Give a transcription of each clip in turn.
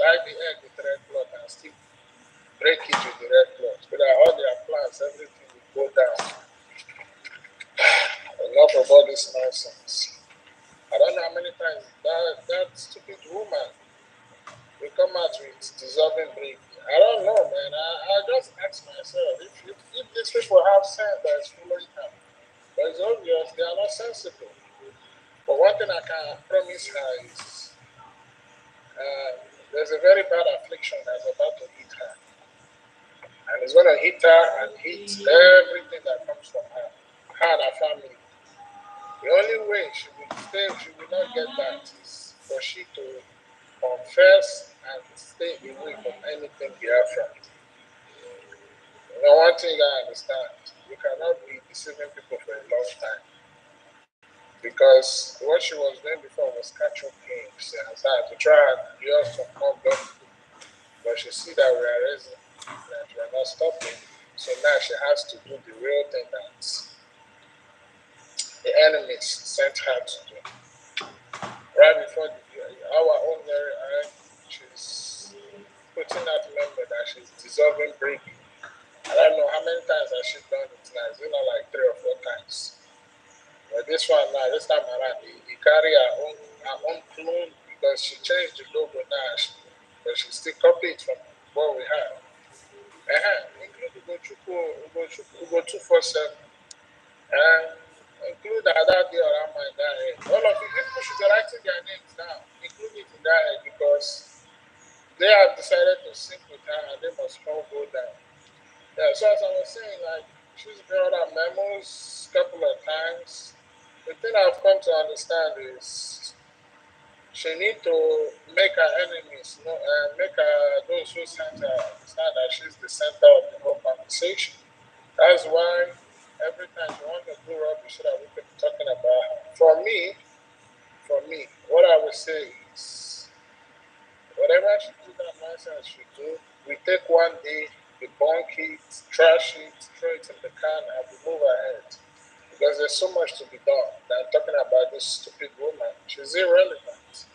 buy the egg with red cloth and still break it with the red cloth. So that all their plans, everything will go down. Enough of all this nonsense. I don't know how many times that stupid woman will come out with dissolving brick. I don't know, man. I just ask myself if these people have sense that is following them. But it's obvious they are not sensible. But one thing I can promise her is there's a very bad affliction that's about to hit her. And it's going to hit her and hit everything that comes from her and her family. The only way she will not get that is for she to confess and stay away from anything Biafran. You know, one thing I understand, you cannot be deceiving people for a long time. Because what she was doing before was catch up games to try and use some more blood. But she see that we are raising, that we are not stopping. So now she has to do the real thing that the enemies sent her to do. Right before our own very eye, she's putting out member that she's dissolving brick. I don't know how many times has she done it now. It's like 3 or 4 times. But this one now, this time around, he carry her own clone because she changed the logo now. But she still copy it from what we have. Include Ugo 247. And include other day around my head. All of you people should be writing their names down, include it in that head, because they have decided to sink with her and they must all go down. Yeah, so as I was saying, like, she's brought her memos a couple of times. The thing I've come to understand is she need to make her enemies, make those who sent her understand that she's the center of the whole conversation. That's why every time you want to do rubbish that we could be talking about. For me, what I would say is whatever she do that nonsense she do, we take one day, debunk it, trash it, throw it in the can, and we move ahead. Because there's so much to be done than talking about this stupid woman. She's irrelevant.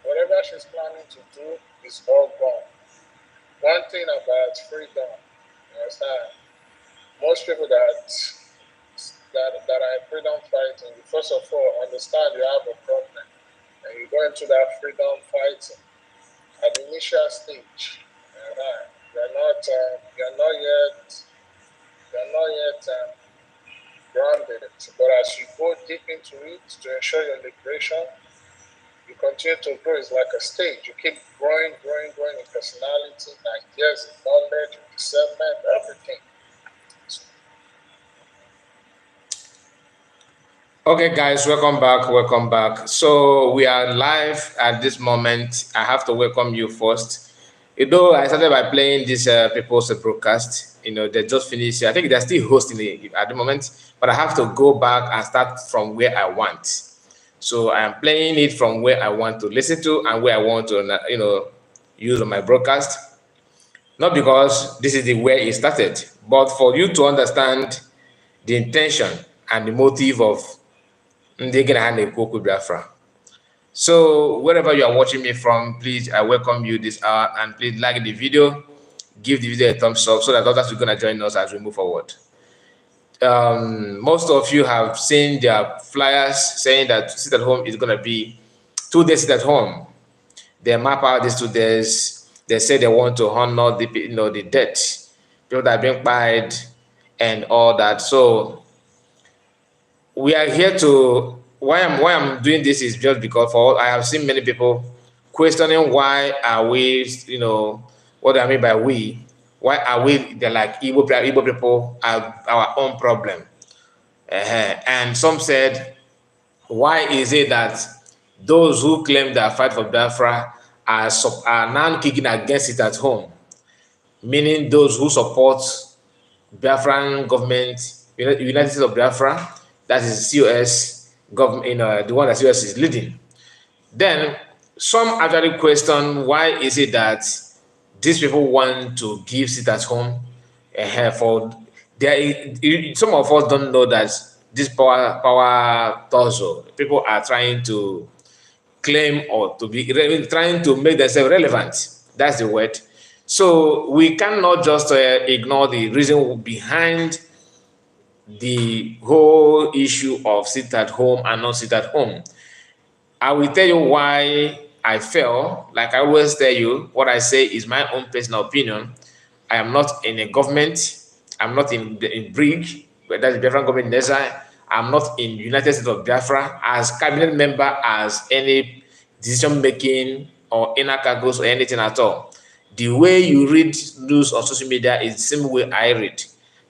Whatever she's planning to do is all gone. One thing about freedom, you understand? Most people that are freedom fighting, first of all, understand you have a problem, and you go into that freedom fighting at the initial stage. You're not yet grounded. But as you go deep into it to ensure your liberation, you continue to grow. It's like a stage. You keep growing in personality, in ideas, in knowledge, in discernment, everything. Okay, guys, welcome back. So we are live at this moment. I have to welcome you first. Though I started by playing this people's broadcast, they just finished. I think they're still hosting it at the moment, but I have to go back and start from where I want. So I am playing it from where I want to listen to and where I want to, use on my broadcast. Not because this is the way it started, but for you to understand the intention and the motive of Biafra. So wherever you are watching me from, please, I welcome you this hour, and please like the video, give the video a thumbs up so that others are going to join us as we move forward. Most of you have seen their flyers saying that sit at home is going to be 2 days sit at home. They map out these 2 days. They say they want to honor the debt, people that have been paid and all that. So we are here to, why I'm doing this is just because I have seen many people questioning why are we, what do I mean by we? Why are we, they're like Igbo people are our own problem. And some said, why is it that those who claim that fight for Biafra are now kicking against it at home? Meaning those who support Biafran government, United States of Biafra, that is COS government, the one that COS is leading. Then some actually question why is it that these people want to give sit at home some of us don't know that this power torso, people are trying to claim or to be trying to make themselves relevant. That's the word. So we cannot just ignore the reason behind the whole issue of sit at home and not sit at home. I will tell you why I fell. Like I always tell you, what I say is my own personal opinion. I am not in a government. I'm not in BRIC, but that's the Biafran government in exile. I'm not in United States of Biafra as cabinet member, as any decision making or inner cargoes or anything at all. The way you read news on social media is the same way I read.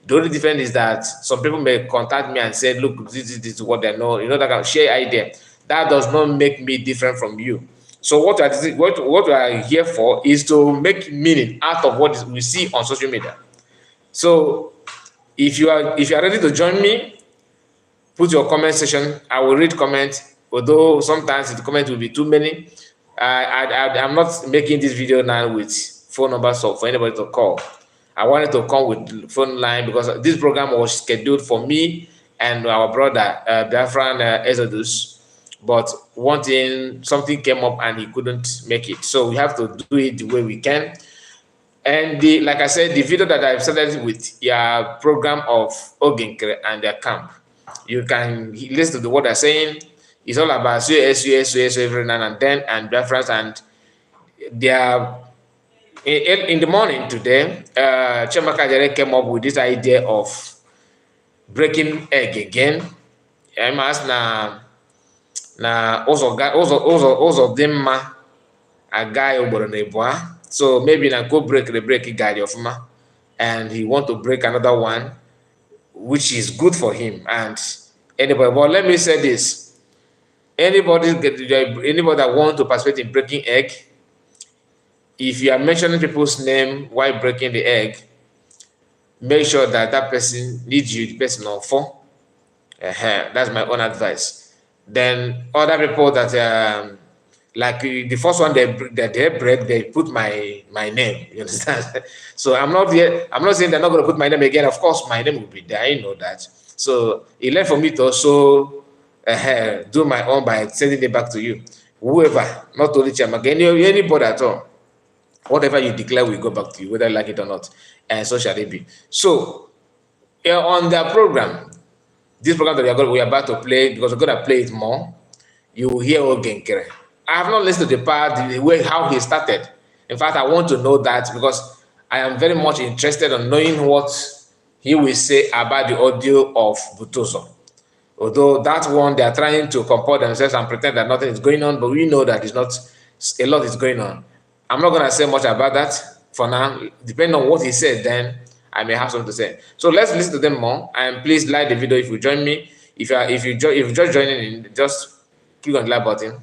The only difference is that some people may contact me and say, look, this is what they know, that kind of share idea. That does not make me different from you. So what we are here for is to make meaning out of what we see on social media. So if you are ready to join me, put your comment section. I will read comments, although sometimes the comment will be too many. I'm not making this video now with phone numbers for anybody to call. I wanted to come with phone line because this program was scheduled for me and our brother Biafran Exodus, but something came up and he couldn't make it. So we have to do it the way we can. And like I said, the video that I've started with your program of Ogenkere and their camp, you can listen to what they're saying. It's all about COS every now and then, and Biafrans, and they are in the morning today. Chiamaka Jere came up with this idea of breaking egg again. I'm asked na also them a guy over the so maybe na go break the guy of ma, and he want to break another one, which is good for him and anybody. But let me say this: anybody that want to participate in breaking egg, if you are mentioning people's name while breaking the egg, make sure that person needs you, the person on phone. That's my own advice. Then other people that like the first one they break, they put my name. You understand? So I'm not saying they're not going to put my name again. Of course, my name will be there. I know that. So it left for me to also do my own by sending it back to you. Whoever, not only Chiamaka, anybody at all. Whatever you declare will go back to you, whether you like it or not. And so shall it be. So on the program, this program that we are about to play, because we're going to play it more, you will hear Ogenkere. I have not listened to the part, the way how he started. In fact, I want to know that because I am very much interested in knowing what he will say about the audio of Butoso. Although that one, they are trying to comport themselves and pretend that nothing is going on, but we know that it's not, a lot is going on. I'm not going to say much about that for now. Depending on what he said, then I may have something to say. So let's listen to them more. And please like the video if you join me. If you're just joining in, just click on the like button.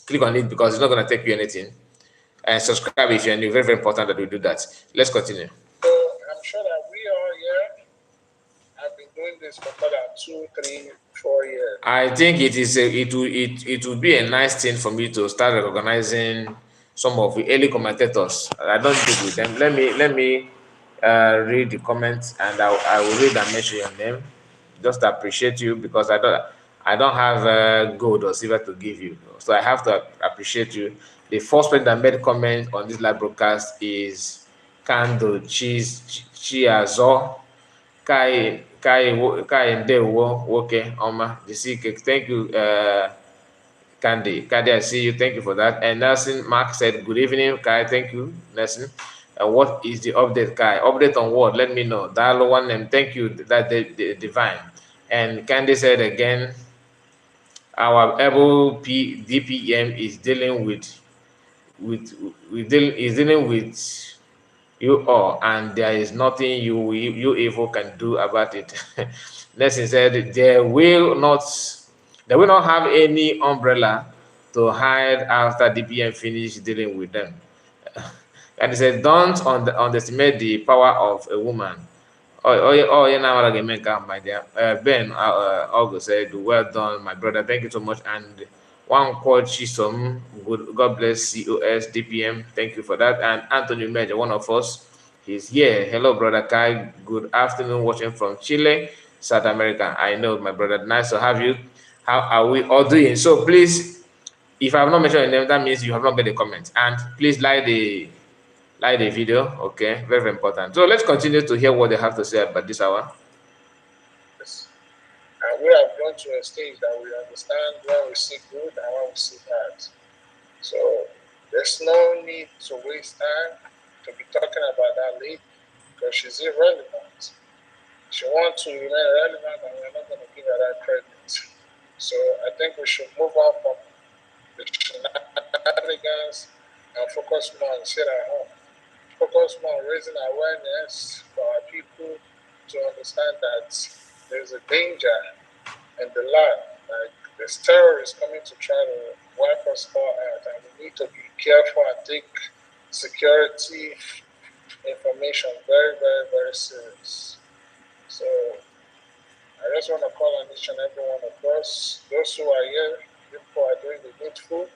Click on it because it's not going to take you anything. And subscribe if you're new. Very, very important that we do that. Let's continue. So I'm sure that we all here have been doing this for more than 2, 3, 4 years. I think it would be a nice thing for me to start recognizing some of the early commentators. I don't deal with them. Let me read the comments, and I will read and mention your name. Just appreciate you because I don't have gold or silver to give you, so I have to appreciate you. The first person that made comment on this live broadcast is Kando Chiazo Kai Ndewo Woke Oma Jisike. Thank you, Candy, I see you. Thank you for that. And Nelson Mark said, good evening, Kai. Thank you, Nelson. What is the update, Kai? Update on what? Let me know. Dialogue one name. Thank you, that the divine. And Candy said again, our able DPM is dealing with you all, and there is nothing you evil can do about it. Nelson said they will not have any umbrella to hide after DPM finish dealing with them. And he said, don't underestimate the power of a woman. My dear. Ben August said, well done, my brother. Thank you so much. And one called Chisom, God bless COS, DPM. Thank you for that. And Anthony Major, one of us, he's here. Hello, brother Kai. Good afternoon, watching from Chile, South America. I know, my brother. Nice to have you. How are we all doing? So please, If I have not mentioned your name, that means you have not made a comment. And please like the video. Okay, very, very important. So let's continue to hear what they have to say about this hour. Yes. And we have gone to a stage that we understand when we see good and when we see bad. So there's no need to waste time to be talking about that lady because she's irrelevant. She wants to remain relevant and we're not going to give her that credit. So I think we should move on from the shenanigans and focus more on sit at home. Focus more on raising awareness for our people to understand that there's a danger in the land. Like there's terrorists coming to try to wipe us all out, and we need to be careful and take security information very, very, very serious. So I just want to call on each and every one of us, those who are here, people are doing the needful,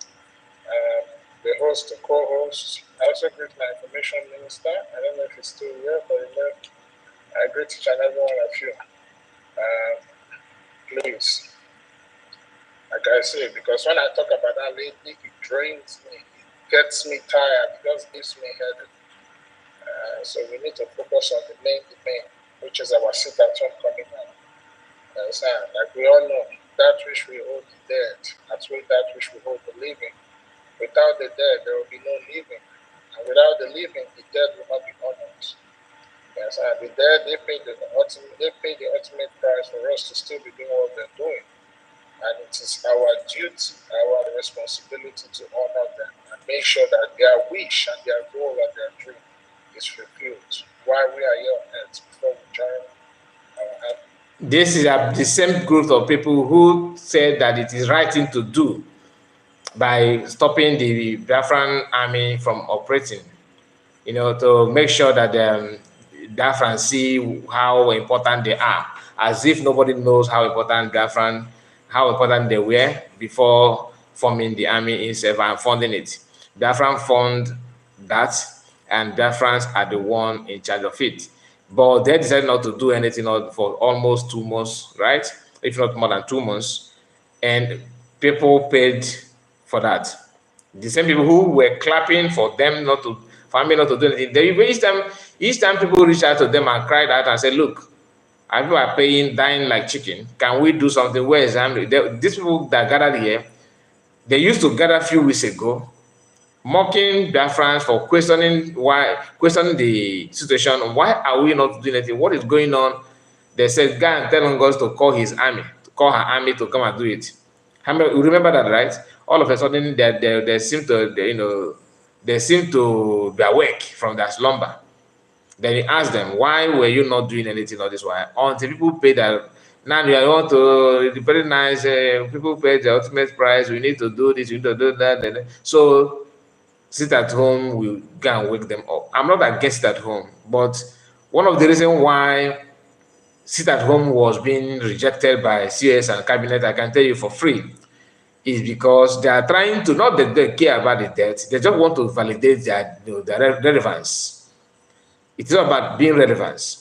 the host, the co-host. I also greet my information minister. I don't know if he's still here, but I greet each and every one of you. Please, like I say, because when I talk about that lady, it drains me, it gets me tired, it just gives me headache. So we need to focus on the main, which is our sit at home coming out. Like we all know, that which we hold the dead, that's that which we hold the living. Without the dead, there will be no living. And without the living, the dead will not be honored. Yes, and the dead, they pay the ultimate price for us to still be doing what they're doing. And it is our duty, our responsibility to honor them and make sure that their wish and their goal and their dream is fulfilled while we are here on earth before we join our heaven. This is the same group of people who said that it is right thing to do by stopping the Biafran army from operating, to make sure that Biafran see how important they are, as if nobody knows how important they were before forming the army itself and funding it. Biafran fund that, and Biafrans are the one in charge of it. But they decided not to do anything for almost 2 months, right? If not more than 2 months. And people paid for that. The same people who were clapping for them not to do anything. Each time people reached out to them and cried out and said, look, people are dying like chicken. Can we do something? Where is Amri? These people that gathered here, they used to gather a few weeks ago, mocking Biafrans for questioning the situation. Why are we not doing anything? What is going on? They said, go and tell Ngozi to call her army to come and do it. You remember that, right? All of a sudden, they seem to be awake from their slumber. Then he asked them, why were you not doing anything all this while? Until people pay that. Now you want to, it's very nice, people pay the ultimate price, we need to do this, we need to do that. So sit at home will go and wake them up. I'm not against sit at home, but one of the reasons why sit at home was being rejected by COS and cabinet, I can tell you for free, is because they are trying to, not that they care about the debt, they just want to validate their relevance. It's not about being relevant.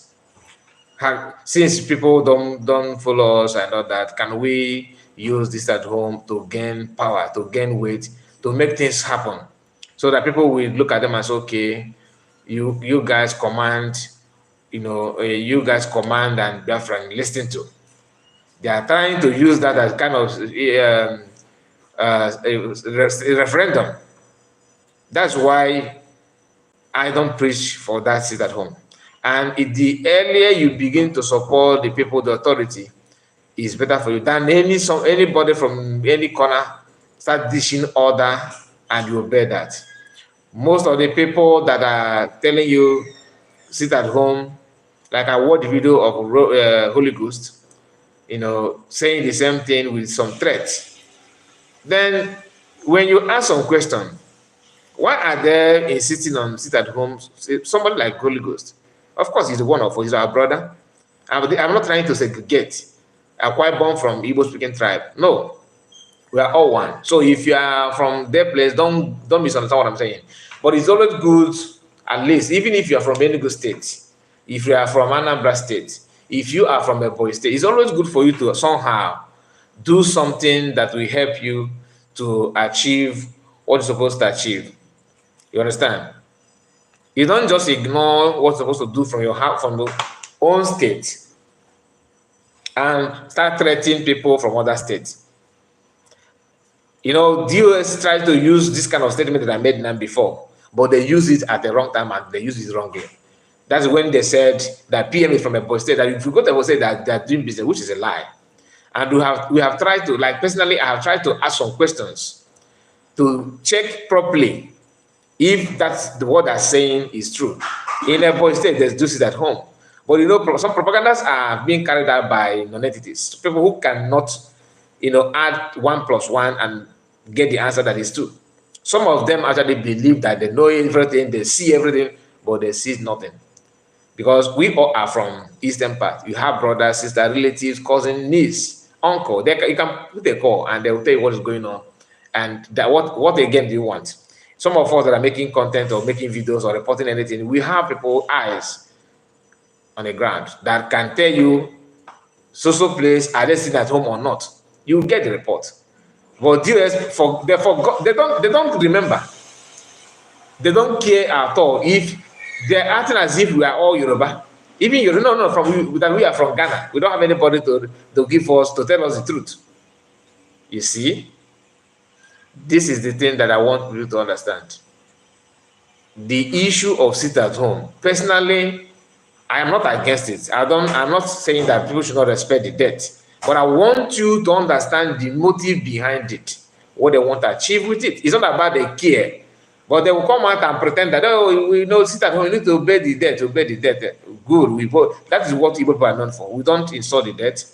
Since people don't follow us and all that, can we use this at home to gain power, to gain weight, to make things happen, so that people will look at them as, okay, you guys command, you guys command and Biafran listen to. They are trying to use that as kind of a referendum. That's why I don't preach for that sit at home. And the earlier you begin to support the people, the authority, is better for you than anybody from any corner start dishing order and you obey that. Most of the people that are telling you sit at home, like I watched the video of Holy Ghost, saying the same thing with some threats. Then when you ask some question, why are they insisting on sit at home? Somebody like Holy Ghost, of course, he's one of us, he's our brother. I'm not trying to segregate. I'm quite born from Igbo speaking tribe. No, we are all one. So if you are from their place, don't misunderstand what I'm saying. But it's always good, at least, even if you are from Enugu State, if you are from Anambra State, if you are from Ebonyi State, it's always good for you to somehow do something that will help you to achieve what you're supposed to achieve. You understand? You don't just ignore what's supposed to do from your house, from your own state, and start threatening people from other states. DOS tried to use this kind of statement that I made now before, but they use it at the wrong time and they use it wrongly. That's when they said that PM is from a boy state. That if you go to a boy state, that they're doing business, which is a lie. And we have tried to, like personally, I have tried to ask some questions to check properly if that's what they're saying is true. In a boy state, there's juices at home. But some propagandas are being carried out by non-entities, people who cannot, add 1 + 1 and get the answer that is true. Some of them actually believe that they know everything, they see everything, but they see nothing. Because we all are from eastern part. You have brothers, sisters, relatives, cousins, niece, uncle. You can put a call and they will tell you what is going on. And that what again do you want? Some of us that are making content or making videos or reporting anything, we have people eyes on the ground that can tell you so place, are they sitting at home or not? You get the report. But DS they forgot, they don't remember. They don't care at all if they're acting as if we are all Yoruba. Even Yoruba, that we are from Ghana. We don't have anybody to give us, to tell us the truth. You see, this is the thing that I want you to understand. The issue of sit at home. Personally, I am not against it. I'm not saying that people should not respect the debt. But I want you to understand the motive behind it, what they want to achieve with it. It's not about the care. But they will come out and pretend that, we know, sit at home, we need to obey the debt, Good. That is what Igbo people are known for. We don't insult the debt.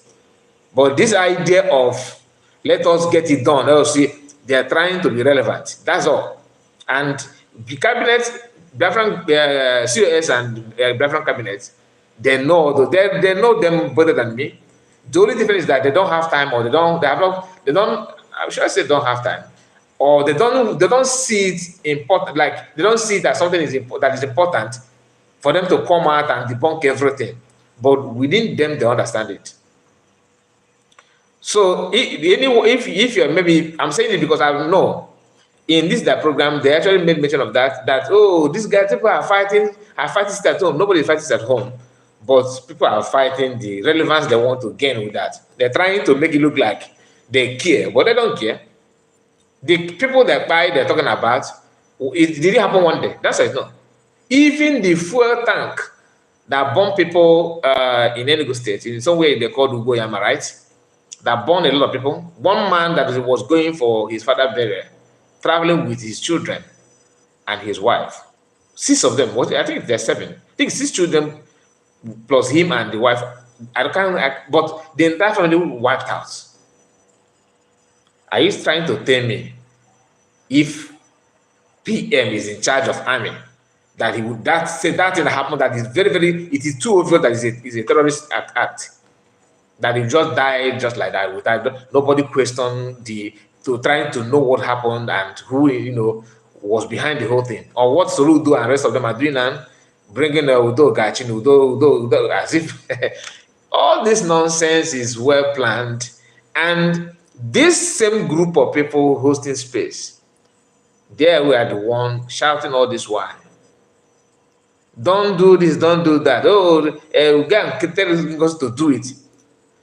But this idea of let us get it done, see, they are trying to be relevant. That's all. And the cabinet, different COS and different cabinets, they know them better than me. The only difference is that they don't have time, or I'm sure I said don't have time, or they don't see it important, like they don't see that something is important for them to come out and debunk everything. But within them, they understand it. So if you're, maybe I'm saying it because I know in this program they actually made mention of that these guys, people are fighting at home. Nobody fights at home. But people are fighting the relevance they want to gain with that. They're trying to make it look like they care, but they don't care. The people that they're talking about, it didn't happen one day. That's it. No. Even the fuel tank that bombed people in Enugu State, in some way they called Ugoyama, right? That bombed a lot of people. One man that was going for his father's burial, traveling with his children and his wife. 6 of them. I think there's 7. I think 6 children plus him and the wife. But the entire family wiped out. Are you trying to tell me if PM is in charge of army, that he would say that thing that happened, that is it is too obvious that is a terrorist act, that he just died just like that without nobody questioned trying to know what happened and who was behind the whole thing, or what Soludo and rest of them are doing now, bringing Udo Gachin, Udo, as if all this nonsense is well planned. And this same group of people hosting space, they were the one shouting all this while. Don't do this, don't do that. We can tell us to do it.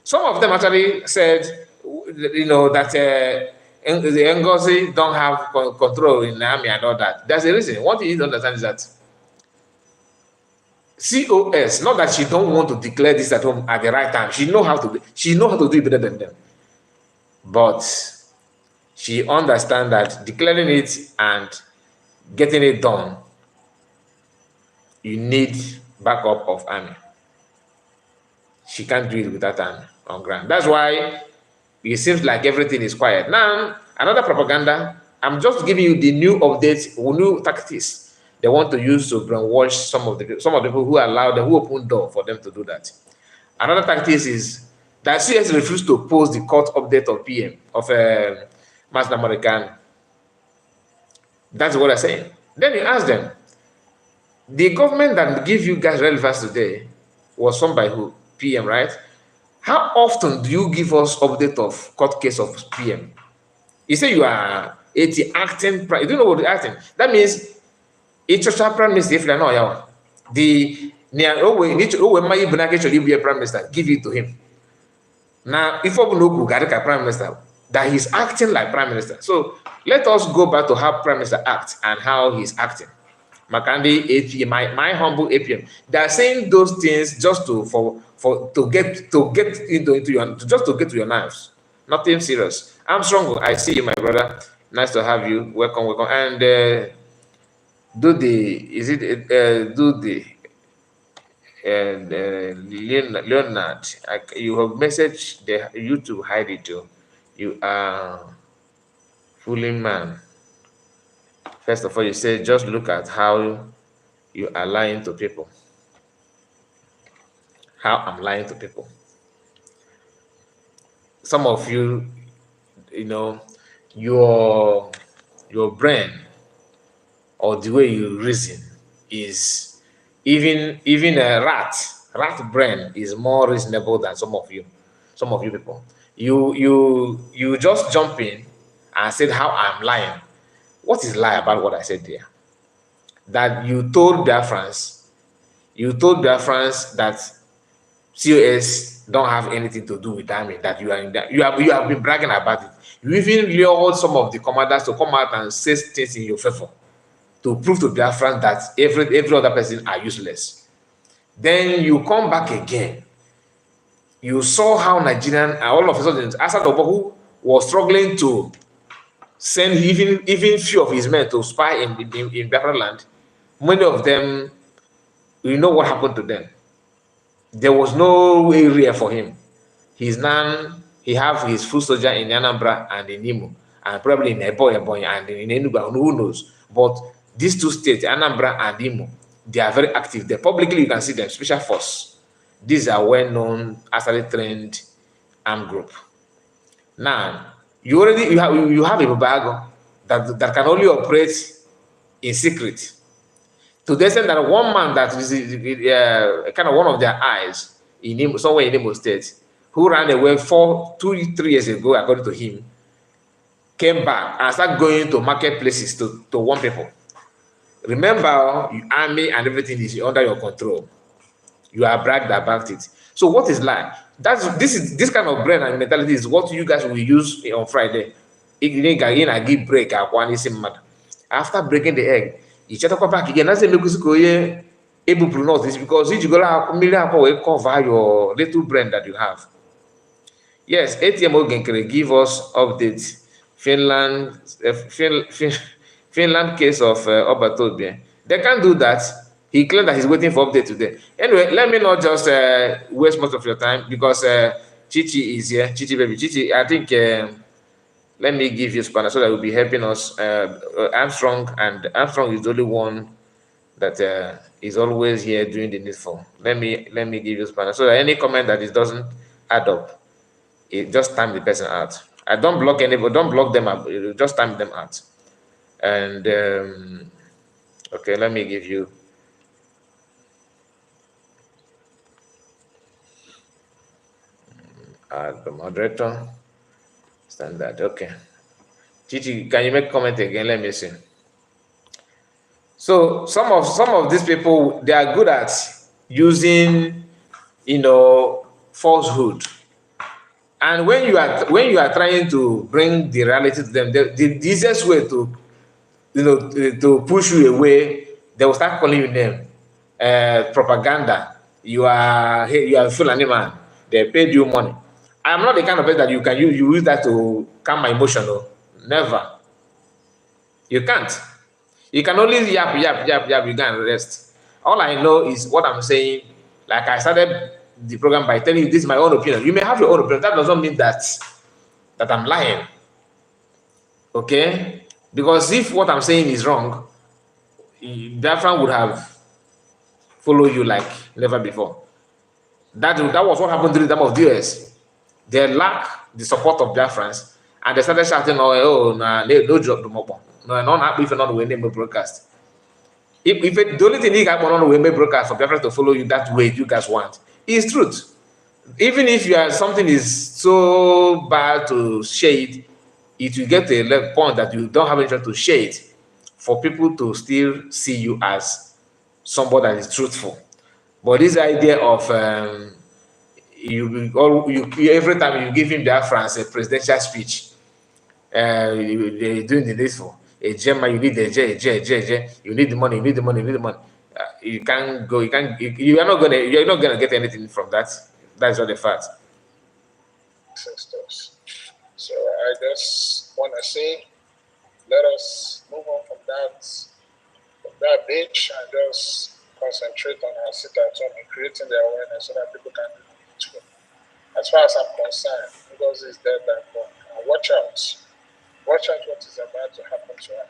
Some of them actually said, that the Ngozi don't have control in the army and all that. There's a reason. What you need to understand is that COS, not that she don't want to declare this at home at the right time. She knows how to do it better than them. But she understands that declaring it and getting it done, you need backup of army. She can't do it without army on ground. That's why it seems like everything is quiet. Now, another propaganda, I'm just giving you the new updates, new tactics they want to use to brainwash some of the people who allow them, who open door for them to do that. Another tactic is that CS refused to post the court update of PM, of Master American. That's what I'm saying. Then you ask them, the government that give you guys relevance today was formed by who? PM, right? How often do you give us update of court case of PM? You say you are 80 acting. You don't know what the acting. That means it's a prime minister. If you know, yeah, the near always need to always my actually be a prime minister. Give it to him. Now, if we know Bugarika prime minister, that he's acting like prime minister. So let us go back to how prime minister acts and how he's acting. Makandi APM, my humble APM. They are saying those things just to get into your just to get to your nerves. Nothing serious. I'm strong. I see you, my brother. Nice to have you. Welcome, welcome. And do the is it do the and Leonard, you have messaged the YouTube hide it too. You are fooling man. First of all, you say just look at how you are lying to people. How I'm lying to people. Some of you, you know, your brain or the way you reason is even a rat brain is more reasonable than some of you people. You just jump in and said how I'm lying. What is lie about what I said there? That you told Biafrans that COS don't have anything to do with army, that you are in that you have been bragging about it. You even lured some of the commanders to come out and say things in your favor to prove to Biafrans that every other person are useless. Then you come back again. You saw how Nigerian all of a sudden Asad Obohu was struggling to send even few of his men to spy in Biafra land. Many of them, you know what happened to them. There was no area for him. He have his full soldier in Anambra and in Imo, and probably in Ebonyi and in Enugu, who knows. But these two states, Anambra and Imo, they are very active. They publicly, you can see them, special force. These are well-known, actually trained armed group. Now, you have a Babago that can only operate in secret. To the extent that one man that is kind of one of their eyes in Imo, somewhere in Imo State, who ran away 3 years ago, according to him, came back and started going to marketplaces to warn people. Remember, army and everything is under your control. You are bragged about it. So what is lie? This kind of brain and mentality is what you guys will use on Friday. Give break after breaking the egg. You check up back again. That's a look able to know this because you go cover your little brain that you have. Yes, ATM Ogen can give us updates. Finland case of Obatobie. They can't do that. He claimed that he's waiting for update today. Anyway, let me not just waste most of your time because Chichi is here. Chichi, baby. Chichi, I think let me give you spanner so that will be helping us. Armstrong is the only one that is always here doing the needful. Let me give you spanner so that any comment that it doesn't add up, it just time the person out. I don't block anybody, don't block them up, just time them out. And okay, let me give you the moderator standard. Okay, Chichi, can you make comment again? Let me see. So some of these people, they are good at using falsehood. And when you are trying to bring the reality to them, the easiest way to to push you away, they will start calling you name. Propaganda. You are a Fulani man. They paid you money. I'm not the kind of person that you use that to calm my emotion. No. Never. You can't. You can only yap. You can rest. All I know is what I'm saying. Like I started the program by telling you this is my own opinion. You may have your own opinion. That doesn't mean that I'm lying. Okay? Because if what I'm saying is wrong, Biafran would have followed you like never before. That was what happened during the time of DS. They lack the support of Biafrans, and they started shouting, no job to Mopo. No, not even on the way broadcast. If the only thing you got on the way broadcast for Biafrans to follow you that way you guys want is truth. Even if something is so bad to shade, it will get to a point that you don't have anything to share it for people to still see you as somebody that is truthful. But this idea of every time you give him that France a presidential speech, they're doing the needful. A Gemma, you need you need the money, you need the money, you need the money. You can't go, you're not gonna get anything from that. That's not the fact. Sisters. So I just want to say, let us move on from that bitch and just concentrate on our sit at home and creating the awareness so that people can do it too. As far as I'm concerned, Ngozi is dead and gone. And watch out. Watch out what is about to happen to her.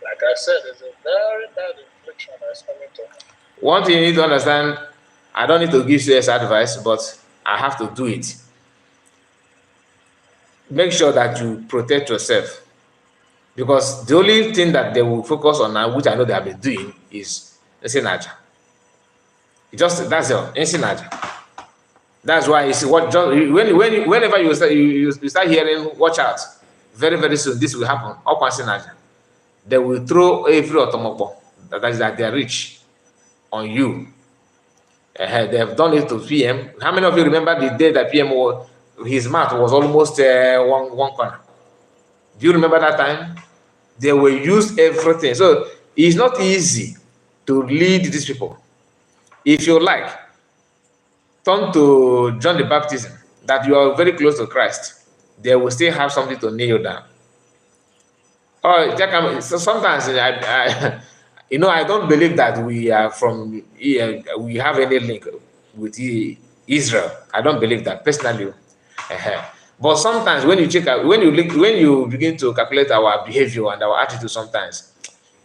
Like I said, there's a very bad infliction that's coming to her. One thing you need to understand, I don't need to give serious advice, but I have to do it. Make sure that you protect yourself. Because the only thing that they will focus on now, which I know they have been doing, is Nsinaja. That's all, Nsinaja. That's why you see whenever you start hearing, watch out, very, very soon this will happen. Up Nsinaja. They will throw every automobile that they are rich on you. They have done it to PM. How many of you remember the day that PM his mouth was almost one corner? Do you remember that time? They will use everything. So it's not easy to lead these people. If you like, turn to John the Baptist, that you are very close to Christ. They will still have something to nail you down. Oh, so sometimes I don't believe that we are from we have any link with Israel. I don't believe that personally. But sometimes when you check out, when you begin to calculate our behavior and our attitude, sometimes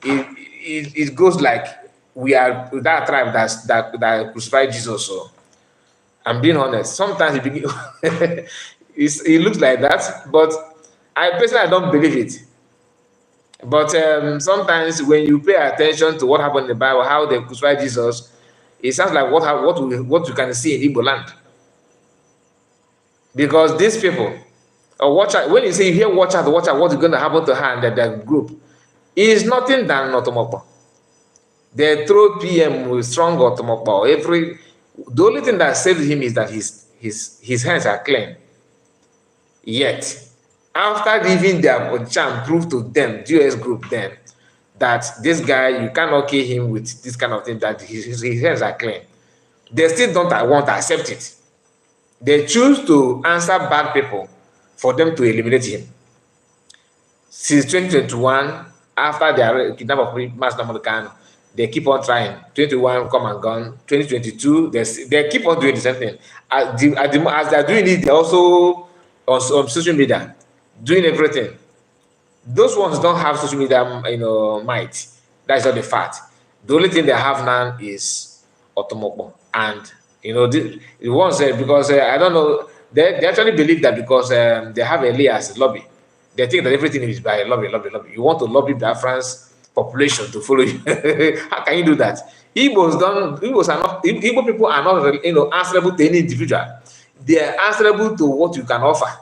it goes like we are that tribe that crucified Jesus. So I'm being honest. Sometimes it looks like that, but I personally don't believe it. But sometimes when you pay attention to what happened in the Bible, how they crucified Jesus, it sounds like what you can see in Igbo land. Because these people, watch out. When you say you hear watch out, what's going to happen to her and that group, is nothing than Otomopo. They throw PM with strong Otomopo. The only thing that saved him is that his hands are clean. Yet, after leaving their champ, prove to them, GS group then, that this guy, you cannot kill him with this kind of thing, that his hands are clean. They still don't want to accept it. They choose to answer bad people for them to eliminate him. Since 2021, after their kidnap of Mass Namorkan, they keep on trying. 21 come and gone. 2022, they keep on doing the same thing. As they're doing it, they're also on social media, doing everything. Those ones don't have social media, might. That's not the fact. The only thing they have now is Otomopo. And the ones because I don't know, they actually believe that because they have Elias lobby, they think that everything is by lobby. You want to lobby the France population to follow you. How can you do that? Igbo people are not answerable to any individual. They are answerable to what you can offer,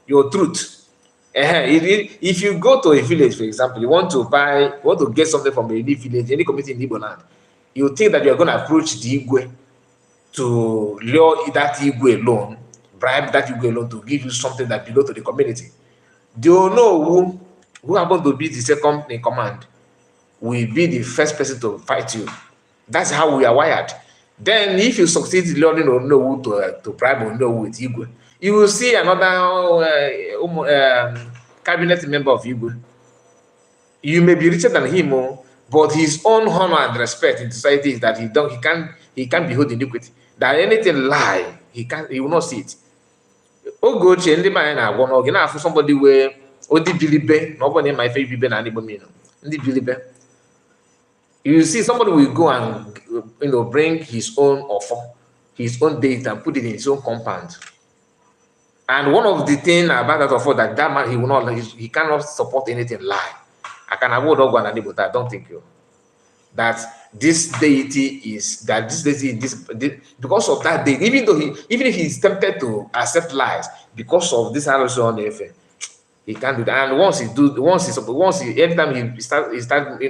your truth. If you go to a village, for example, you want to get something from any village, any community in Igbo land, you think that you're going to approach the Igwe to lure that Igwe alone, bribe that Igwe alone to give you something that belongs to the community. Do you know who happened to be the second in command will be the first person to fight you? That's how we are wired. Then if you succeed luring Onowu to bribe Onowu with Igwe, you will see another cabinet member of Igwe. You may be richer than him, but his own honor and respect in society is that he can't behold iniquity. That anything lie, he will not see it. Ogochi ndị manya na-agwọ n'oge na-afụ somebody where odi bilibe na ọbụna ịma ife ibibe na ndị gbomino ndị bilibe. You see somebody will go and bring his own offer, his own date and put it in his own compound. And one of the things about that offer that man he cannot support anything lie. I can avoid Ogwan, but I don't think that this deity because of that deity, even if he's tempted to accept lies because of this on the effect, He can't do that. And anytime he start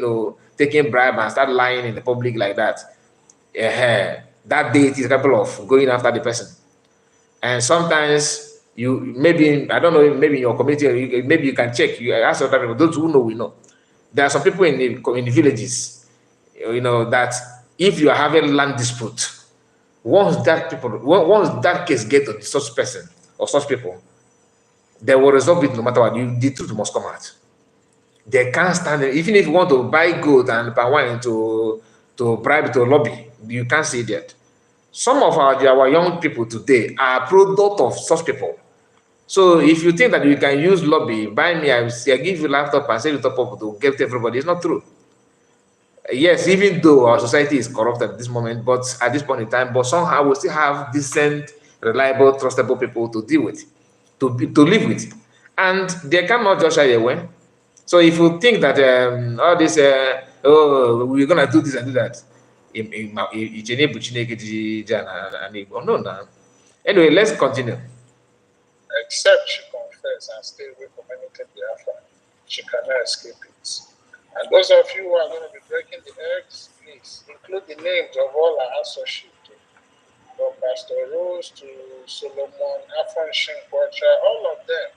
taking bribe and start lying in the public like that, that day it is capable of going after the person. And sometimes you maybe I don't know, maybe in your community, maybe you can check. You ask other people. Those who know, we know. There are some people in the villages, that if you are having land dispute, once that case get to such person or such people, they will resolve it no matter what. The truth must come out. They can't stand it. Even if you want to buy gold and palm wine to bribe to lobby, you can't see that. Some of our young people today are product of such people. So if you think that you can use lobby, buy me, I give you laptop and sell it top up to get everybody, it's not true. Yes, even though our society is corrupt at this moment, but at this point in time, but somehow we still have decent, reliable, trustable people to deal with, to live with, and they cannot just shy away. So if you think that all this, we're gonna do this and do that, no, no. Anyway, let's continue. Except she confess and stay away from anything Biafra, she cannot escape it. And those of you who are going to be breaking the eggs, please include the names of all our associates, from Pastor Rose to Solomon, Afan Shinkwacha, all of them.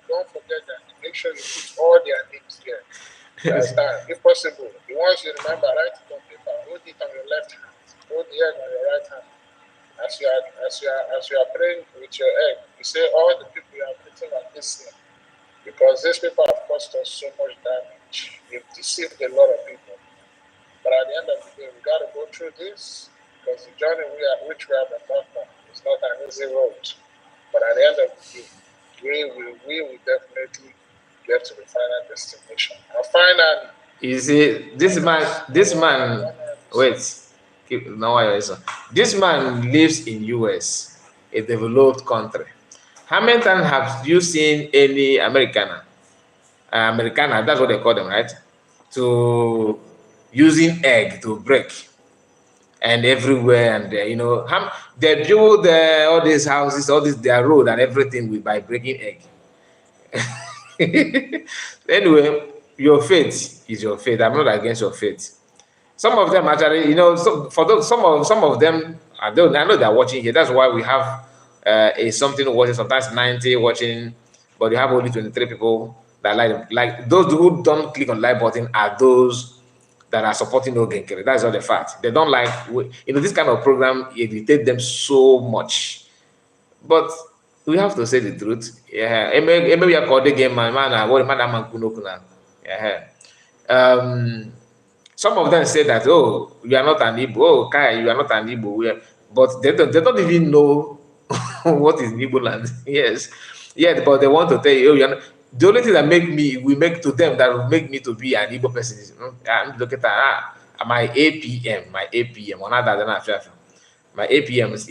Don't forget that. Make sure you put all their names there. If possible, the ones you remember, write it on paper. Hold it on your left hand. Hold the egg on your right hand. As you are praying with your egg, you say all the people you are putting on this thing, because these people have caused us so much damage. They've deceived a lot of people. But at the end of the day, we got to go through this, because the journey which we have embarked on is not an easy road. But at the end of the day, we will definitely get to the final destination. And finally, you see, this man, wait. This man lives in US, a developed country. How many times have you seen any Americana, that's what they call them, right? To using egg to break and everywhere, and they build all these houses, all this their road and everything by breaking egg. Anyway, your faith is your faith. I'm not against your faith. Some of them actually, some of them, I know they're watching here. That's why we have a something watching, sometimes 90 watching, but you have only 23 people that like those who don't click on like button are those that are supporting Ogenkere. That's all the fact. They don't like, this kind of program irritate them so much. But we have to say the truth. Yeah. Maybe I call the game man, yeah. Some of them say that, oh, you are not an Igbo. Oh, Kai, you are not an Igbo. But they don't even know what is Igbo land. Yes. Yeah, but they want to tell you, oh, you're not. The only thing that we make to them that will make me to be an Igbo person is, look at that, my APM, my APM is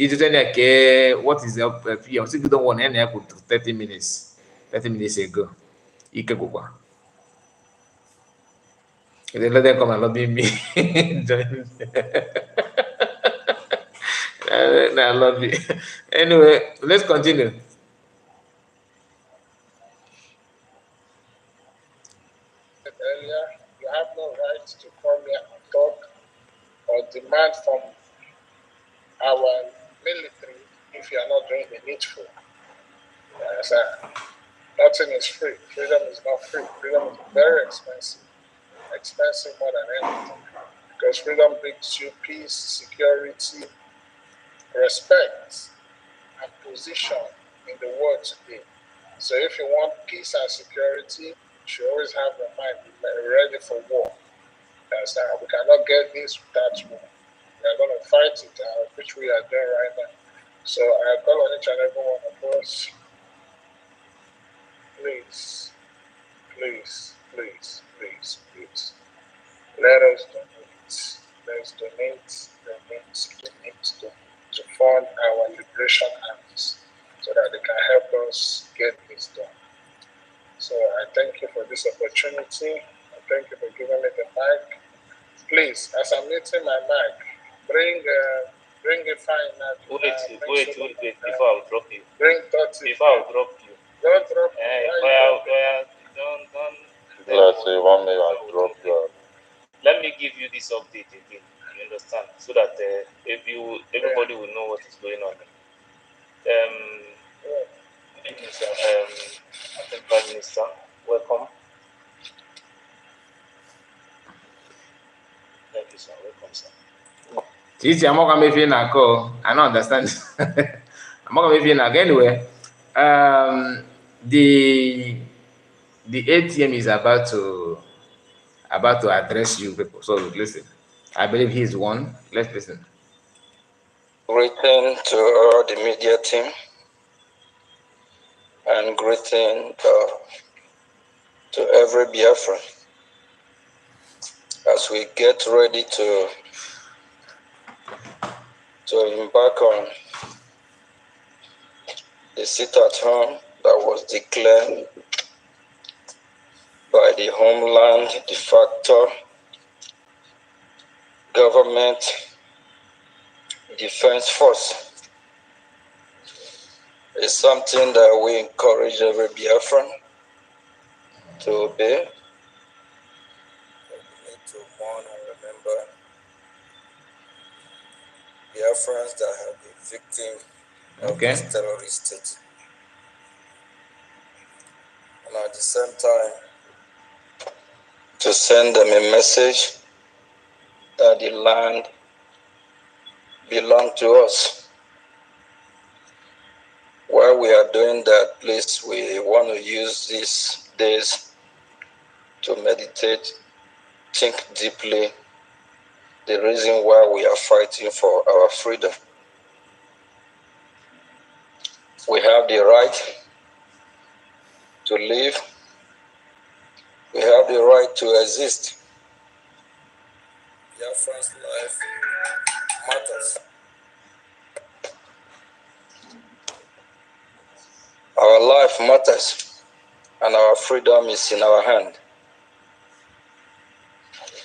what is the PM? So you don't want any 30 minutes ago. They let them come and lobby me. I love you. Anyway, let's continue. Earlier, you have no right to come here and talk or demand from our military if you are not doing the needful. Nothing is free. Freedom is not free. Freedom is very expensive. Expensive more than anything. Because freedom brings you peace, security, respect, and position in the world today. So if you want peace and security, you should always have your mind ready for war. We cannot get this without war. We are going to fight it, which we are doing right now. So I call on each and every one of us, please, let us donate. Let's donate to fund our liberation armies so that they can help us get this done. So I thank you for this opportunity. I thank you for giving me the mic. Please, as I'm meeting my mic, bring it fine now. Wait, before I drop you. Bring 30. Before I drop you. Don't drop me. Don't. Let's say one may drop your. Let me give you this update again. You understand, so that everybody will know what is going on. Prime Minister, welcome. Thank you, sir. Welcome, sir. Chichi, I'm not going to be call. I don't understand. I'm not going to be anyway. The ATM is about to address you people. So listen. I believe he is one. Let's listen. Greeting to all the media team and greeting to every Biafran as we get ready to embark on the sit-at-home that was declared by the Homeland de facto government defense force. It's something that we encourage every Biafran to obey. We need to mourn and remember Biafrans that have been victims of this terrorist state. And at the same time, to send them a message that the land belongs to us. While we are doing that, please, we want to use these days to meditate, think deeply the reason why we are fighting for our freedom. We have the right to live. We have the right to exist. Biafran's life matters. Our life matters, and our freedom is in our hand.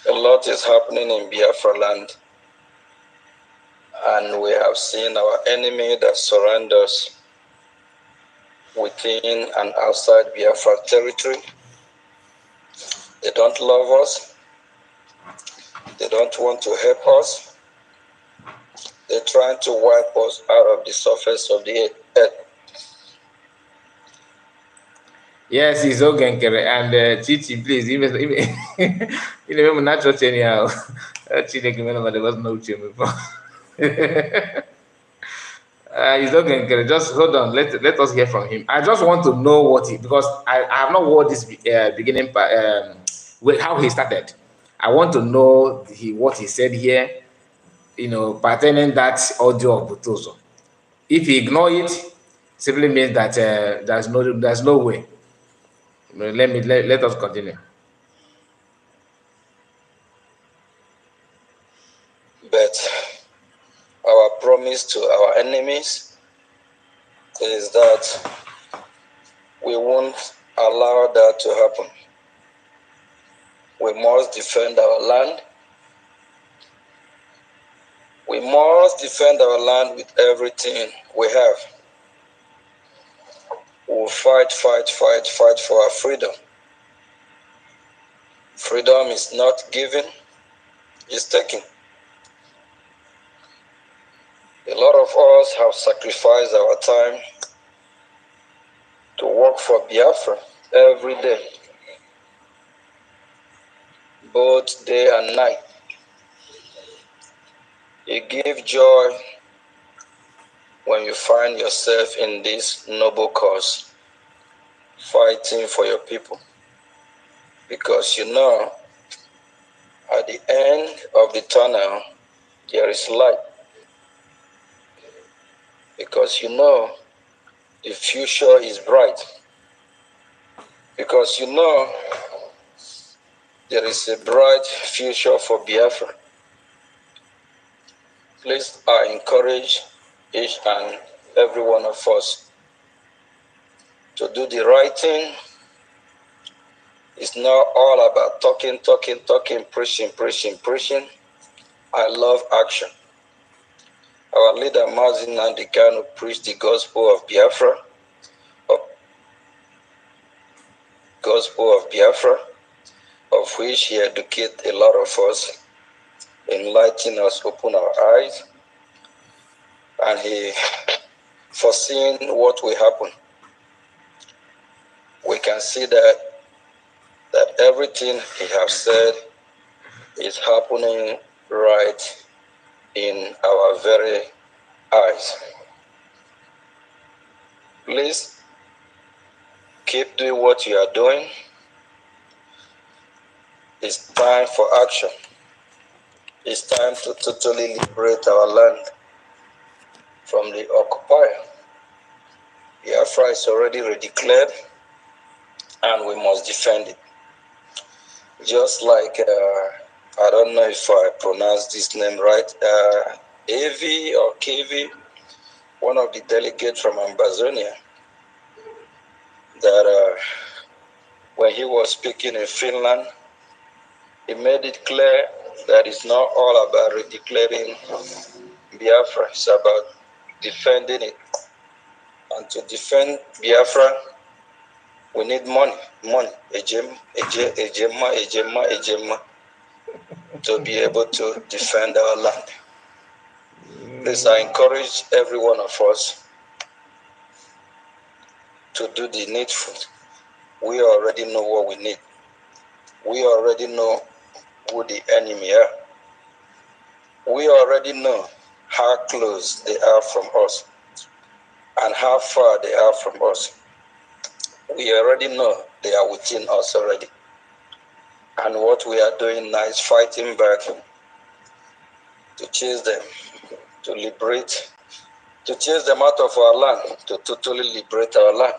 A lot is happening in Biafra land, and we have seen our enemy that surround us within and outside Biafra territory. They don't love us. They don't want to help us. They're trying to wipe us out of the surface of the earth. Yes, it's okay, and Chichi, please, even even not just anyhow. Chichi, there was no Chichi before. It's okay, just hold on. Let us hear from him. I just want to know what he, because I have not heard this beginning part, how he started. I want to know what he said here, pertaining that audio of Butoso. If he ignore it, simply means that there's no way. Let us continue. But our promise to our enemies is that we won't allow that to happen. We must defend our land. We must defend our land with everything we have. We'll fight for our freedom. Freedom is not given, it's taken. A lot of us have sacrificed our time to work for Biafra every day, both day and night. It gives joy when you find yourself in this noble cause, fighting for your people. Because you know, at the end of the tunnel, there is light. Because you know, the future is bright. Because you know, there is a bright future for Biafra. Please, I encourage each and every one of us to do the right thing. It's not all about talking, preaching. I love action. Our leader, Mazi Nandi Kanu, preached the gospel of Biafra, gospel of Biafra, of which he educated a lot of us, enlighten us, open our eyes, and he foreseen what will happen. We can see that everything he has said is happening right in our very eyes. Please keep doing what you are doing. It's time for action. It's time to totally liberate our land from the occupier. Biafra is already declared, and we must defend it. Just like, I don't know if I pronounced this name right, AV or KV, one of the delegates from Amazonia, that when he was speaking in Finland, he made it clear that it's not all about redeclaring Biafra, it's about defending it. And to defend Biafra, we need money, ejema, to be able to defend our land. Please, I encourage every one of us to do the needful. We already know what we need. We already know who the enemy are. We already know how close they are from us and how far they are from us. We already know they are within us already. And what we are doing now is fighting back to chase them, to liberate, to chase them out of our land, to totally liberate our land.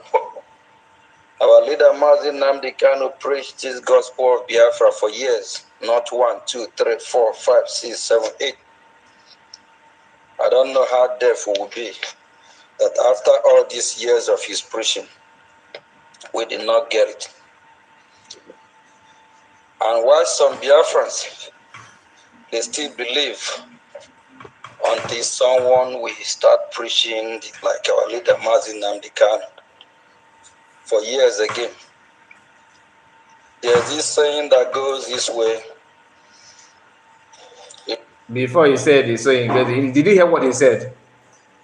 Our leader Ngozi Nnamdi Kanu preached this gospel of Biafra for years, not 1, 2, 3, 4, 5, 6, 7, 8. I don't know how deaf we will be that after all these years of his preaching, we did not get it. And while some Biafrans, they still believe until someone will start preaching like our leader Ngozi Nnamdi Kanu for years again. There's this saying that goes this way. Before he said it, so did you hear what he said?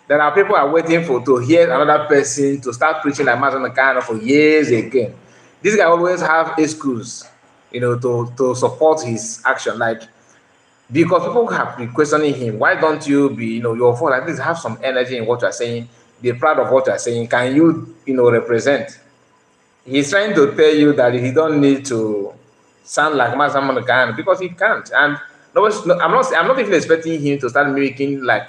There are people are waiting to hear another person to start preaching like Ngozi Kanu for years again. This guy always have excuse, to support his action. Like, because people have been questioning him, why don't you be, your phone at least have some energy in what you are saying, be proud of what you are saying. Can you, represent? He's trying to tell you that he don't need to sound like Ngozi Kanu because he can't. And I'm not even expecting him to start mimic Ngozi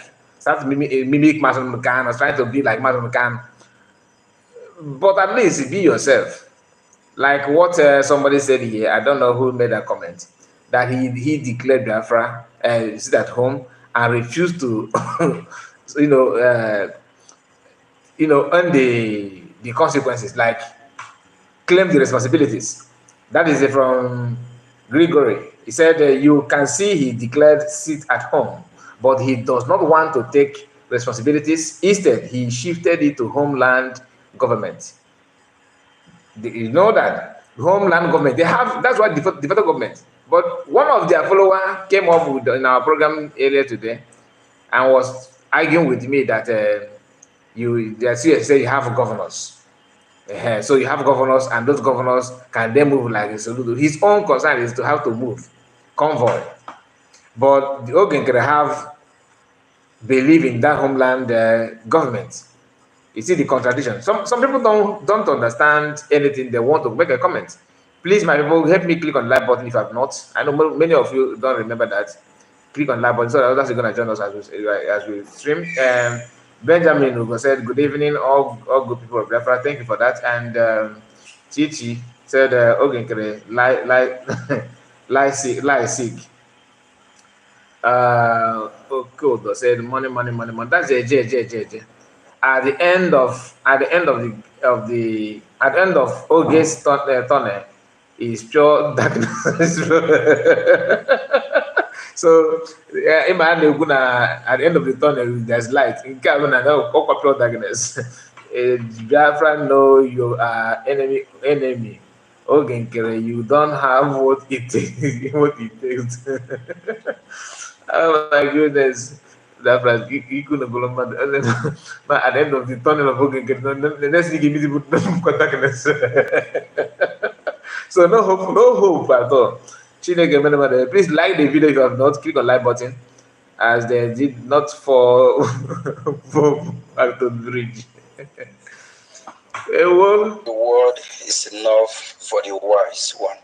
Kanu, trying to be like Ngozi Kanu. But at least be yourself. Like what somebody said here, I don't know who made that comment, that he declared Biafra, sit at home and refused to, earn the consequences, like claim the responsibilities. That is from Gregory. He said, you can see he declared sit at home, but he does not want to take responsibilities. Instead, he shifted it to Homeland government. You know that Homeland government, that's why the federal government. But one of their followers came up with in our program earlier today and was arguing with me that the CS say you have governors. So you have governors, and those governors can then move like this. His own concern is to have to move convoy. But the Ogun can believe in that Homeland government. You see the contradiction. Some people don't understand anything. They want to make a comment. Please, my people, help me click on the like button if you have not. I know many of you don't remember that. Click on the like button so that others are going to join us as we stream. Benjamin Ugo said, good evening, all good people of Biafra. Thank you for that. And Chichi said, Ogenkere, lie sick. Okodo said, money. That's J. At the end of August tunnel is pure darkness. So at the end of the tunnel there's light. In Kabana, pure darkness. Biafra know you are enemy. Okay, you don't have what it takes. What it takes. Oh my goodness. That was you couldn't go on, but at the end of the tunnel of Ogen, the next thing you need to put contact. So no hope at all. Chineke Menemade, please like the video if you have not. Click on like button, as they did not for for Acton Bridge. Well, The word is enough for the wise one.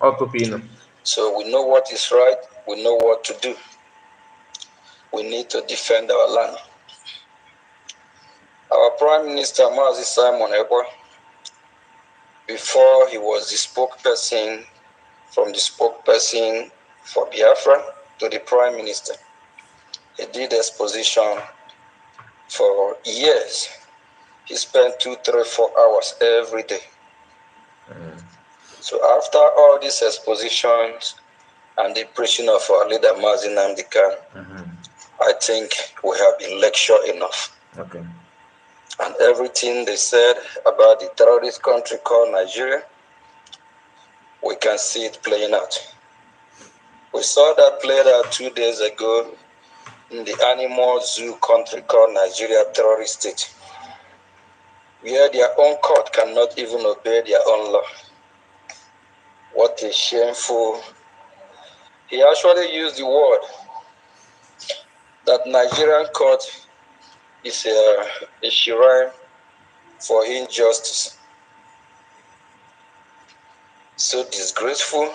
Autopino. So we know what is right, we know what to do. We need to defend our land. Our Prime Minister, Mazi Simon Ekpa, before he was the spokesperson, from the spokesperson for Biafra to the Prime Minister, he did exposition for years. He spent 2, 3, 4 hours every day. So after all these expositions and the preaching of our leader Mazi Nnamdi Kanu, I think we have been lectured enough. Okay. And everything they said about the terrorist country called Nigeria, we can see it playing out. We saw that played out 2 days ago in the animal zoo country called Nigeria terrorist state, where their own court cannot even obey their own law. What a shameful. He actually used the word that Nigerian court is a shrine for injustice. So disgraceful.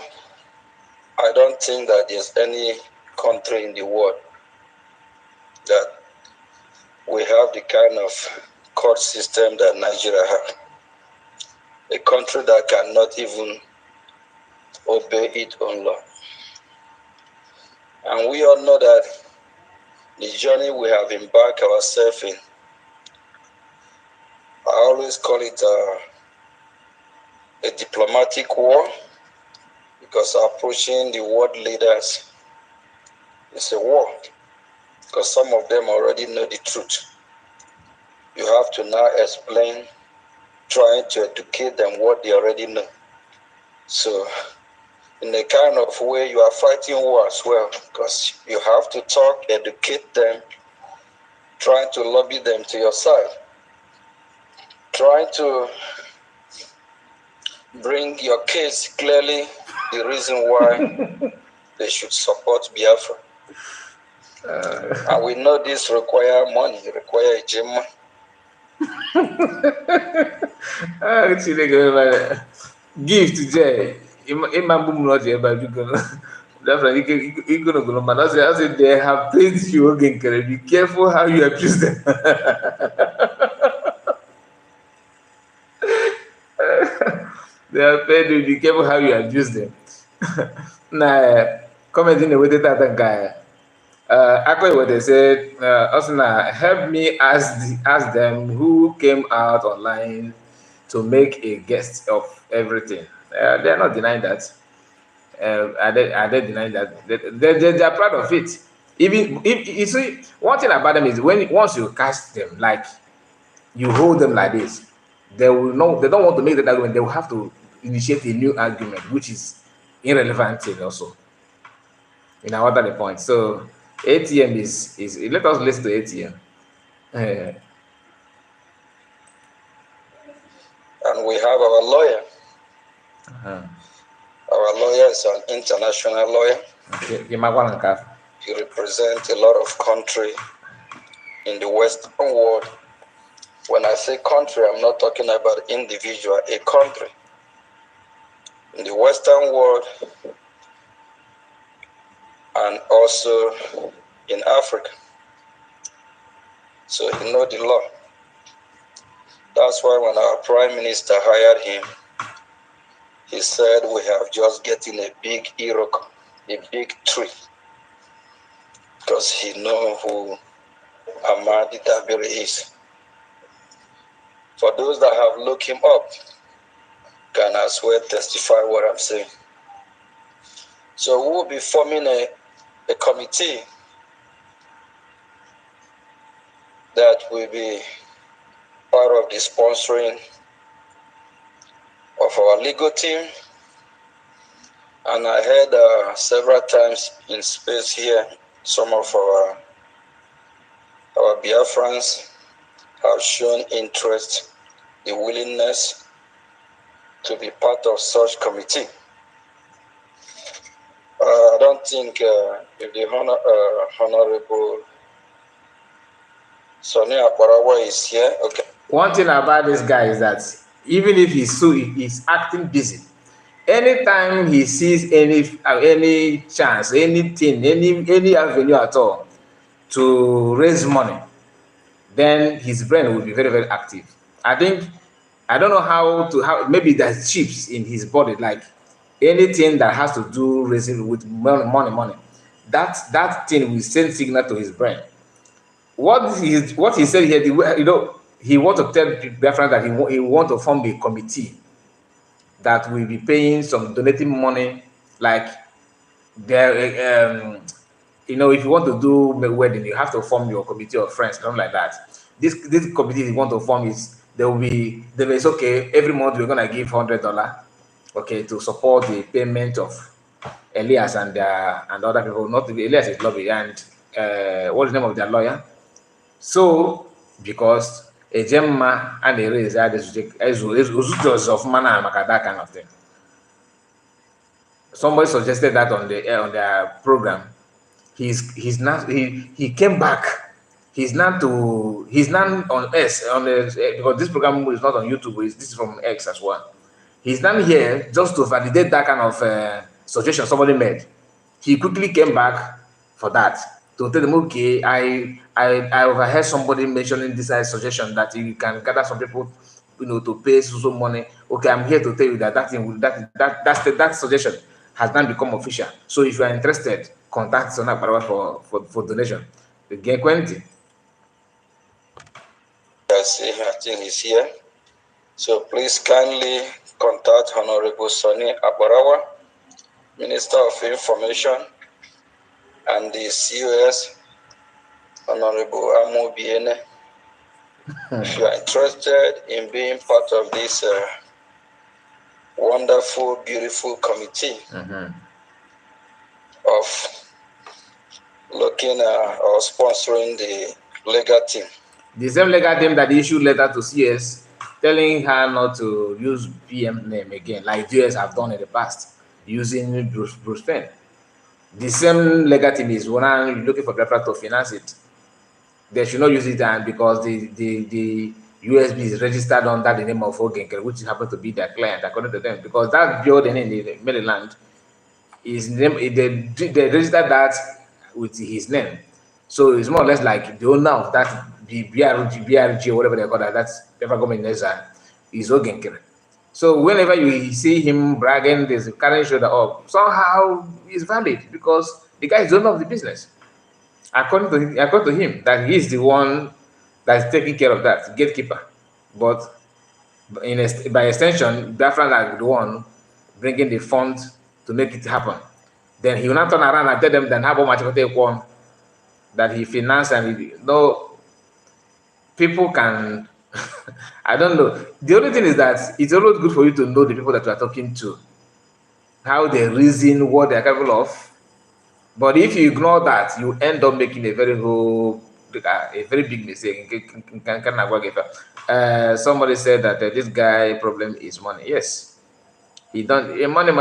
I don't think that there's any country in the world that we have the kind of court system that Nigeria has. A country that cannot even obey its own law. And we all know that the journey we have embarked ourselves in, I always call it a diplomatic war, because approaching the world leaders is a war, because some of them already know the truth. You have to now explain, trying to educate them what they already know. So in a kind of way, you are fighting war as well, because you have to talk, educate them, trying to lobby them to your side, trying to bring your case clearly, the reason why they should support Biafra. And we know this require money, require a gym. Gift Jay. Imam not here, because definitely you gonna go, man. I said they have paid you again. Be careful how you abuse them. They have paid you. Be careful how you abuse them. Nah, comment in the way that guy. Actually, what they said, also now help me ask them who came out online to make a guest of everything. They're not denying that. Are they denying that? They are proud of it. Even if you see, one thing about them is once you cast them, like you hold them like this, they will know they don't want to make that argument. They will have to initiate a new argument, which is irrelevant thing also. In our other point. So ATM is let us listen to ATM. And we have our lawyer. Our lawyer is an international lawyer. He represents a lot of country in the Western world. When I say country, I'm not talking about individual, a country. In the Western world and also in Africa. So he knows the law. That's why when our Prime Minister hired him, he said we have just getting a big Iroko, a big tree. Because he knows who Ahmadi Dabiri is. For those that have looked him up, can as well testify what I'm saying. So we'll be forming a committee that will be part of the sponsoring of our legal team. And I heard several times in space here, some of our Biafrans have shown interest, the willingness to be part of such committee. I don't think if the Honorable Sonny Akbarawa is here, okay. One thing about this guy is that even if he's acting busy, anytime he sees any chance, anything, any avenue at all to raise money, then his brain will be very, very active. I don't know how maybe there's chips in his body, like anything that has to do raising with money. That thing will send signal to his brain. What he said here, he want to tell Biafran that he want to form a committee that will be paying some donating money, like there. If you want to do a wedding, you have to form your committee of friends, something like that. This committee you want to form is okay. Every month we're gonna give $100, okay, to support the payment of Elias and other people. Not Elias is lobby and what's the name of their lawyer? So because a gemma and a raise that is of manner that kind of thing. Somebody suggested that on their program. He came back. He's not on X because this program is not on YouTube. This is from X as well. He's not here just to validate that kind of suggestion somebody made. He quickly came back for that to tell them, okay, I overheard somebody mentioning this suggestion that you can gather some people, to pay some money. Okay, I'm here to tell you that suggestion has now become official. So if you are interested, contact Sona Parawa for donation. Again, Quentin. I think he's here. So please kindly contact Honorable Sonny Akbarawa, Minister of Information, and the COS, Honorable Amo Biene. If you are interested in being part of this wonderful, beautiful committee of looking or sponsoring the legal team. The same legal team that issued letter to CS telling her not to use PM name again, like US have done in the past, using Bruce Penn. The same legal team is when looking for preference to finance it. They should not use it, and because the USB is registered under the name of Ogenkel, which happens to be their client, according to them, because that building in the Maryland is name. They registered that with his name, so it's more or less like the owner of that BRG, or whatever they call that. That's Pepper Government is Ogenkel. So whenever you see him bragging, there's a current shoulder up, somehow it's valid because the guy is the owner of the business. According to him, that he's the one that's taking care of that, gatekeeper. But by extension, Biafran is the one bringing the fund to make it happen. Then he will not turn around and tell them then how much one that he financed and people can. I don't know. The only thing is that it's always good for you to know the people that you are talking to, how they reason, what they are capable of. But if you ignore that, you end up making a very big mistake. Somebody said that this guy problem is money. Yes, he don't money.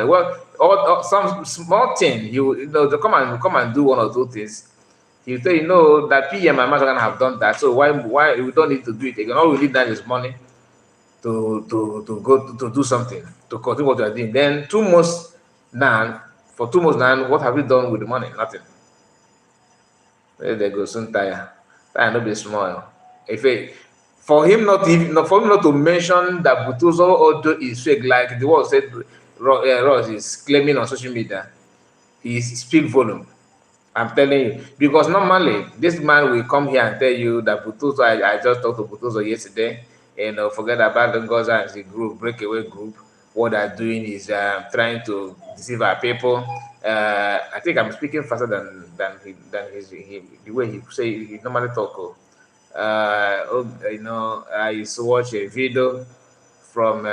Well, some small thing to come and do one or two things. He'll tell you that PM and Master have done that. So why we don't need to do it again? All we need that is money to go to do something, to continue what we are doing. Then 2 months now. For 2 months now, what have you done with the money? Nothing. There they go, soon tire. Tire not be small. For him not to mention that Butuzo Odo is fake, like the one said Ross is claiming on social media, he speak volume. I'm telling you. Because normally this man will come here and tell you that Butuzo, I just talked to Butuzo yesterday, forget about the Ngozi as a group, breakaway group. What they're doing is trying to deceive our people. I think I'm speaking faster than the way he normally talk. I used to watch a video from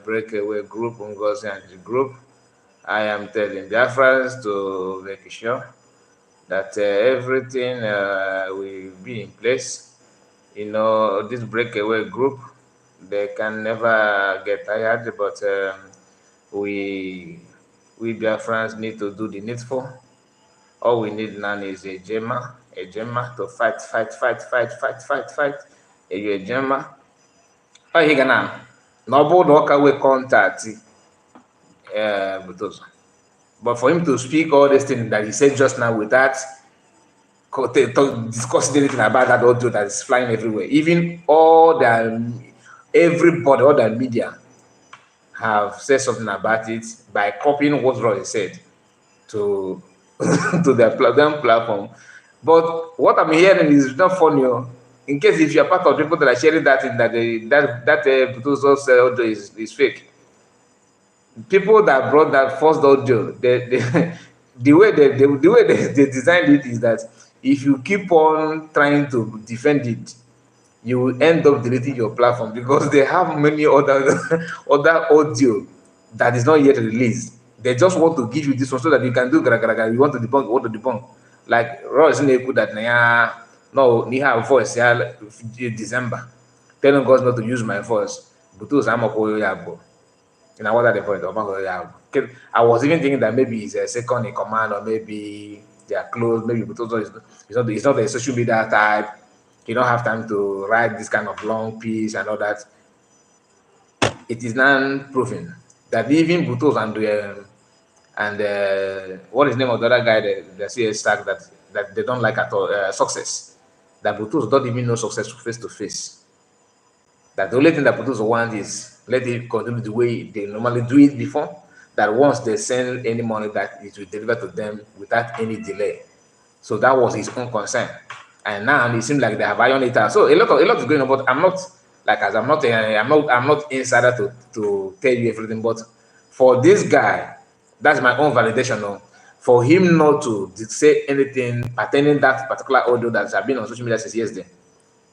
Breakaway Group, Ngozi and the group. I am telling Biafrans to make sure that everything will be in place. You know, this Breakaway Group, they can never get tired, but we Biafrans need to do the needful. All we need now is a gemma to fight. A gemma. Oh, he gonna no board walk away contact. But for him to speak all these things that he said just now without discussing anything about that audio that is flying everywhere, even everybody, all the media have said something about it by copying what Roy said to to their platform. But what I'm hearing is not funny. In case if you're part of people that are sharing that in that audio is fake. People that brought that first audio, the way they designed it is that if you keep on trying to defend it, you will end up deleting your platform because they have many other audio that is not yet released. They just want to give you this one so that you can do you want to debunk. Like Ross Neku that no have voice December telling God not to use my voice. But those I'm a and what are the point of I was even thinking that maybe it's a second in command or maybe they are close, maybe it's not a social media type. You don't have time to write this kind of long piece and all that. It is now proven that even Butos and what is the name of the other guy, the CS tag that they don't like at all, Success. That Butos don't even know Success face to face. That the only thing that Butos want is let it continue the way they normally do it before. That once they send any money, that it will deliver to them without any delay. So that was his own concern. And now it seems like they have ironed it out. So a lot is going on, but I'm not insider to tell you everything. But for this guy, that's my own validation. No? For him not to say anything pertaining that particular audio that has been on social media since yesterday,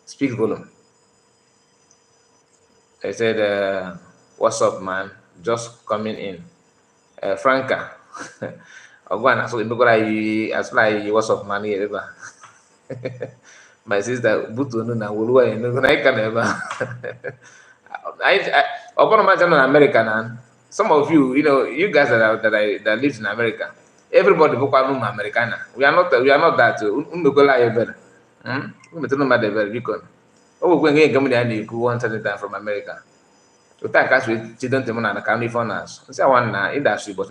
speaks volume. I said, "What's up, man? Just coming in, Franca." Ogwana, so as like what's up, man? My sister, Butu na Wulua, I can never. I in America, some of you, you guys that live in America, everybody Americana. We are not that. Oh, when you come there, one certain time from America. To take us with children and Californians. Say one industry, but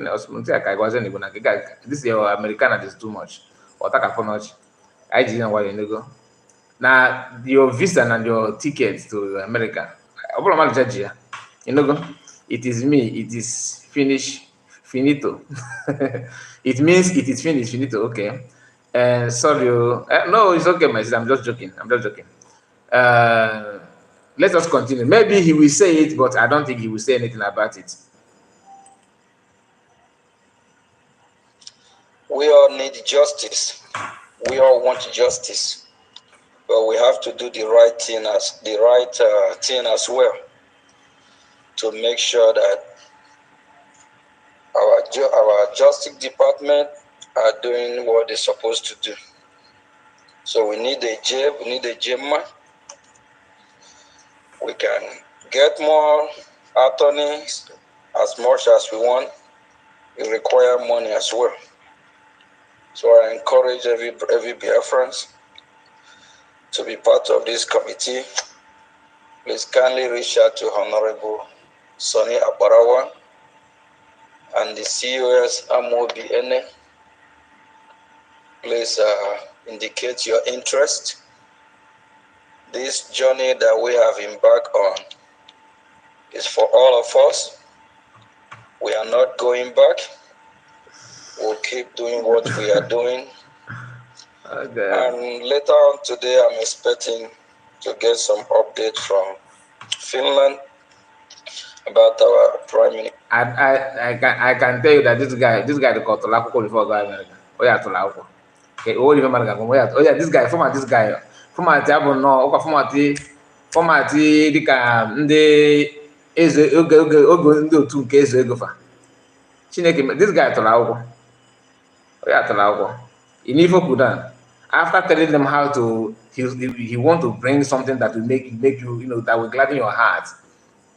this year Americana is too much. Or take a much. I didn't know why you go. Now your visa and your tickets to America. It is me. It is finito. It means it is finished. Finito. Okay. Sorry. No, it's okay, my sister. I'm just joking. Let us continue. Maybe he will say it, but I don't think he will say anything about it. We all need justice. We all want justice, but we have to do the right thing as well to make sure that our justice department are doing what they're supposed to do. So we need a jail. We need a GEMA. We can get more attorneys as much as we want. We require money as well. So I encourage every Biafran to be part of this committee. Please kindly reach out to Honorable Sonny Abarawa and the COS AMOBN. Please indicate your interest. This journey that we have embarked on is for all of us. We are not going back. We'll keep doing what we are doing. Okay. And later on today, I'm expecting to get some update from Finland about our Prime Minister. I can tell you that this guy the Kotolako before going America. Oh yeah, Tolako. Okay, oh yeah, this guy, former Diabo no, former dika eze oge ndị otu nke eze egofa Chineke. This guy tụrụ akwụkwọ, ya tụrụ akwụkwọ in Ifo down after telling them how to he want to bring something that will make you, you know, that will gladden your heart,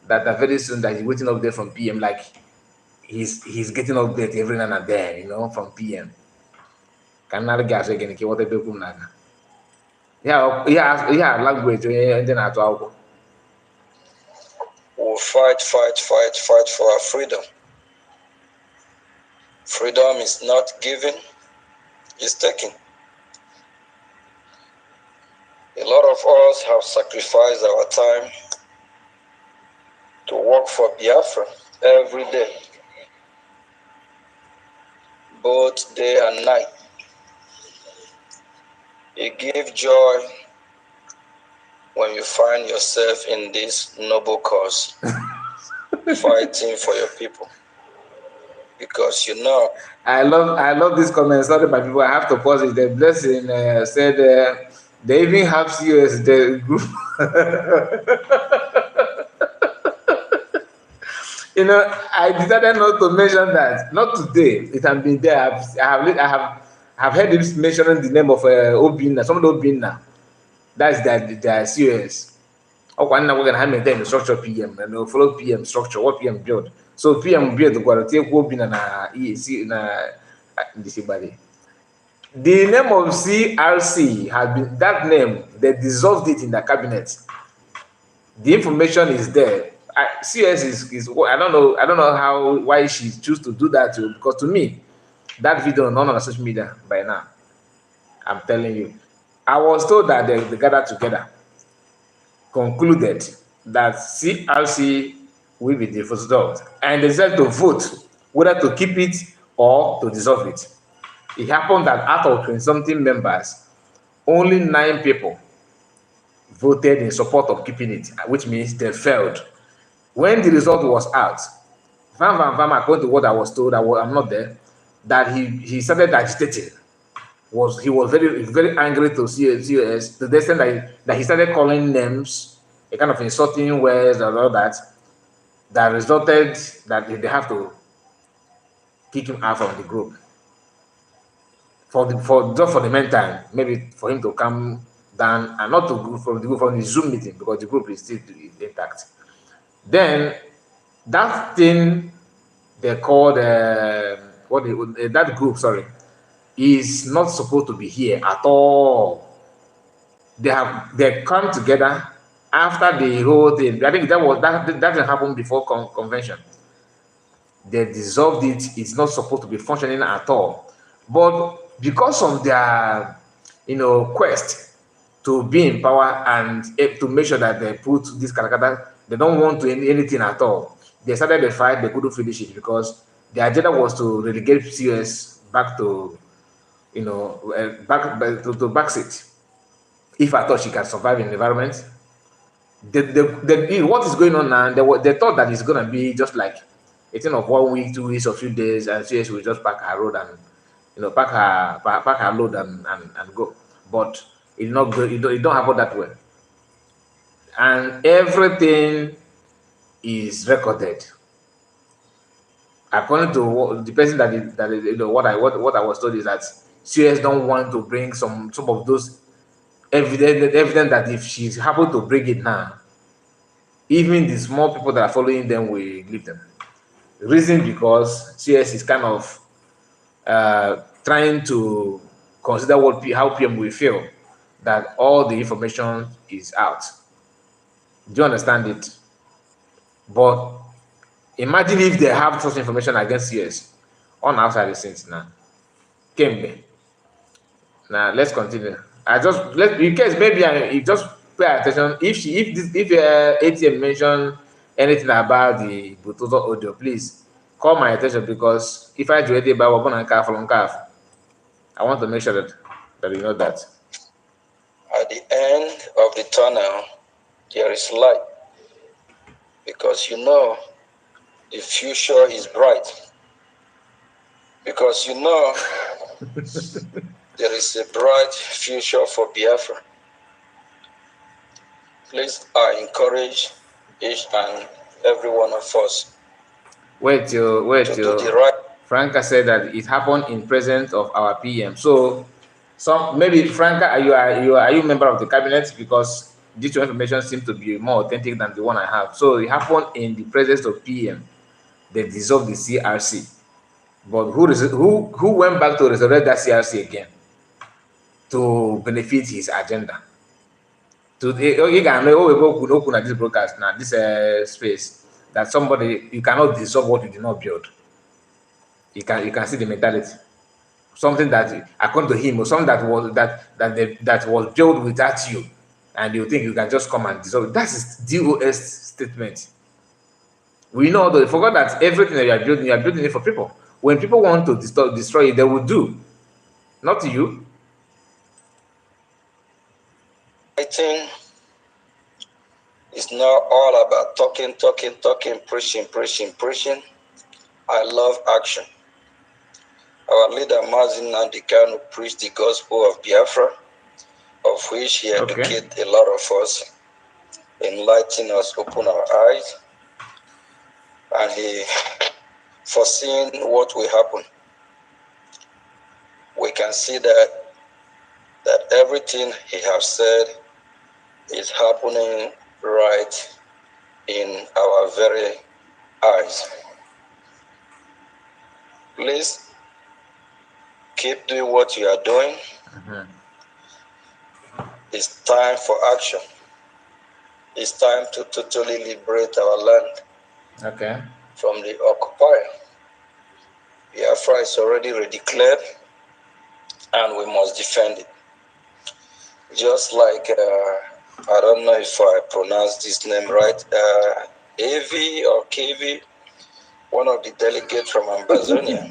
that very soon that he's waiting up there from PM, like he's getting up there every now and then, you know, from PM. Can another gas again? What they do now? Yeah, language. Then I talk. We'll fight for our freedom. Freedom is not given, it's taken. A lot of us have sacrificed our time to work for Biafra every day, both day and night. It gives joy when you find yourself in this noble cause, fighting for your people. Because you know, I love this comment. Sorry, my people, I have to pause it. The blessing said they even have COS the group. You know, I decided not to mention that. Not today. It has been there. I have heard him mentioning the name of Obina. Somebody Obina. That's their COS. Oh, one now we're gonna maintain the structure PM and follow PM structure. What PM build? So PM build the take Obina na EAC na this body. The name of CRC has been that name. They dissolved it in the cabinet. The information is there. CS is I don't know why she choose to do that too, because to me that video not on social media by now. I'm telling you, I was told that they gathered together, concluded that CRC will be dissolved, and they decided to vote whether to keep it or to dissolve it. It happened that out of 20-something members, only 9 people voted in support of keeping it, which means they failed. When the result was out, Van, according to what I was told, I'm not there, that he started agitating. He was very angry to COS to the extent that he started calling names, a kind of insulting words and all that. That resulted that they have to kick him out from the group for the meantime, maybe for him to come down and not to go from the Zoom meeting, because the group is still intact. Then that thing they called that group, is not supposed to be here at all. They come together after the whole thing. I think that didn't happen before convention. They dissolved it. It's not supposed to be functioning at all. But because of their quest to be in power and to make sure that they put this character, they don't want to anything at all. They started the fight. They couldn't finish it because the agenda was to relegate CS back to backseat. If I thought she can survive in the environment, what is going on now? They thought that it's gonna be just like a thing of 1 week, 2 weeks, or a few days, and CS will just pack her road and pack her load and go. But it not go. It don't happen that way. And everything is recorded. According to the person what I was told is that CS don't want to bring some of those evidence that if she's happy to bring it now, even the small people that are following them will leave them. The reason because CS is kind of trying to consider how PM will feel that all the information is out. Do you understand it? But imagine if they have such information against CS on outside the scenes now. Kembe. Now let's continue. In case maybe you just pay attention. If ATM mention anything about the Bluetooth audio, please call my attention, because if I do it about I want to make sure that you know that. At the end of the tunnel, there is light, because the future is bright. Because there is a bright future for Biafra. Please, I encourage each and every one of us Wait till to do the right. Franca said that it happened in presence of our PM. So some maybe Franca, are you a member of the cabinet? Because this your information seems to be more authentic than the one I have. So it happened in the presence of PM. They dissolved the CRC. But who went back to resurrect that CRC again to benefit his agenda? To you can know this broadcast now, this space that somebody you cannot dissolve what you did not build. You can see the mentality. Something that according to him or something that was built without you, and you think you can just come and dissolve it. That is DOS statement. We know that forgot that everything that you are building it for people. When people want to destroy it, they will do. Not you. I think it's not all about talking, preaching. I love action. Our leader, Mazin Nandikanu, preached the gospel of Biafra, of which he educated a lot of us, enlightened us, opened our eyes, and he foreseen what will happen. We can see that everything he has said is happening right in our very eyes. Please keep doing what you are doing. It's time for action. It's time to totally liberate our land from the occupier. Biafra is already redeclared, and we must defend it. Just like, I don't know if I pronounced this name right, AV or KV, one of the delegates from Amazonia,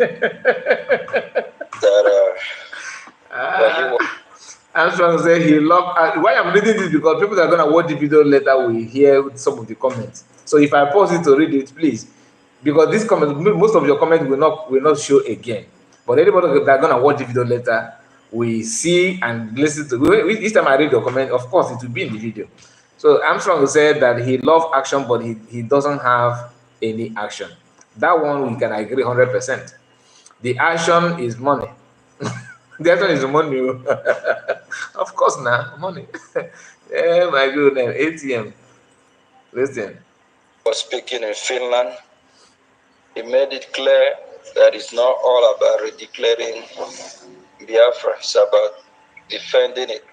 I'm trying to say he loved. Why I'm reading this because people that are gonna watch the video later will hear some of the comments. So if I pause it to read it, please, because this comment, most of your comments will not show again. But anybody that are gonna watch the video later will see and listen to. Each time I read your comment, of course, it will be in the video. So Armstrong said that he loves action, but he doesn't have any action. That one we can agree 100%. The action is money. The action is money. Of course, now money. Yeah, my goodness, ATM. Listen. Was speaking in Finland. He made it clear that it's not all about redeclaring Biafra. It's about defending it.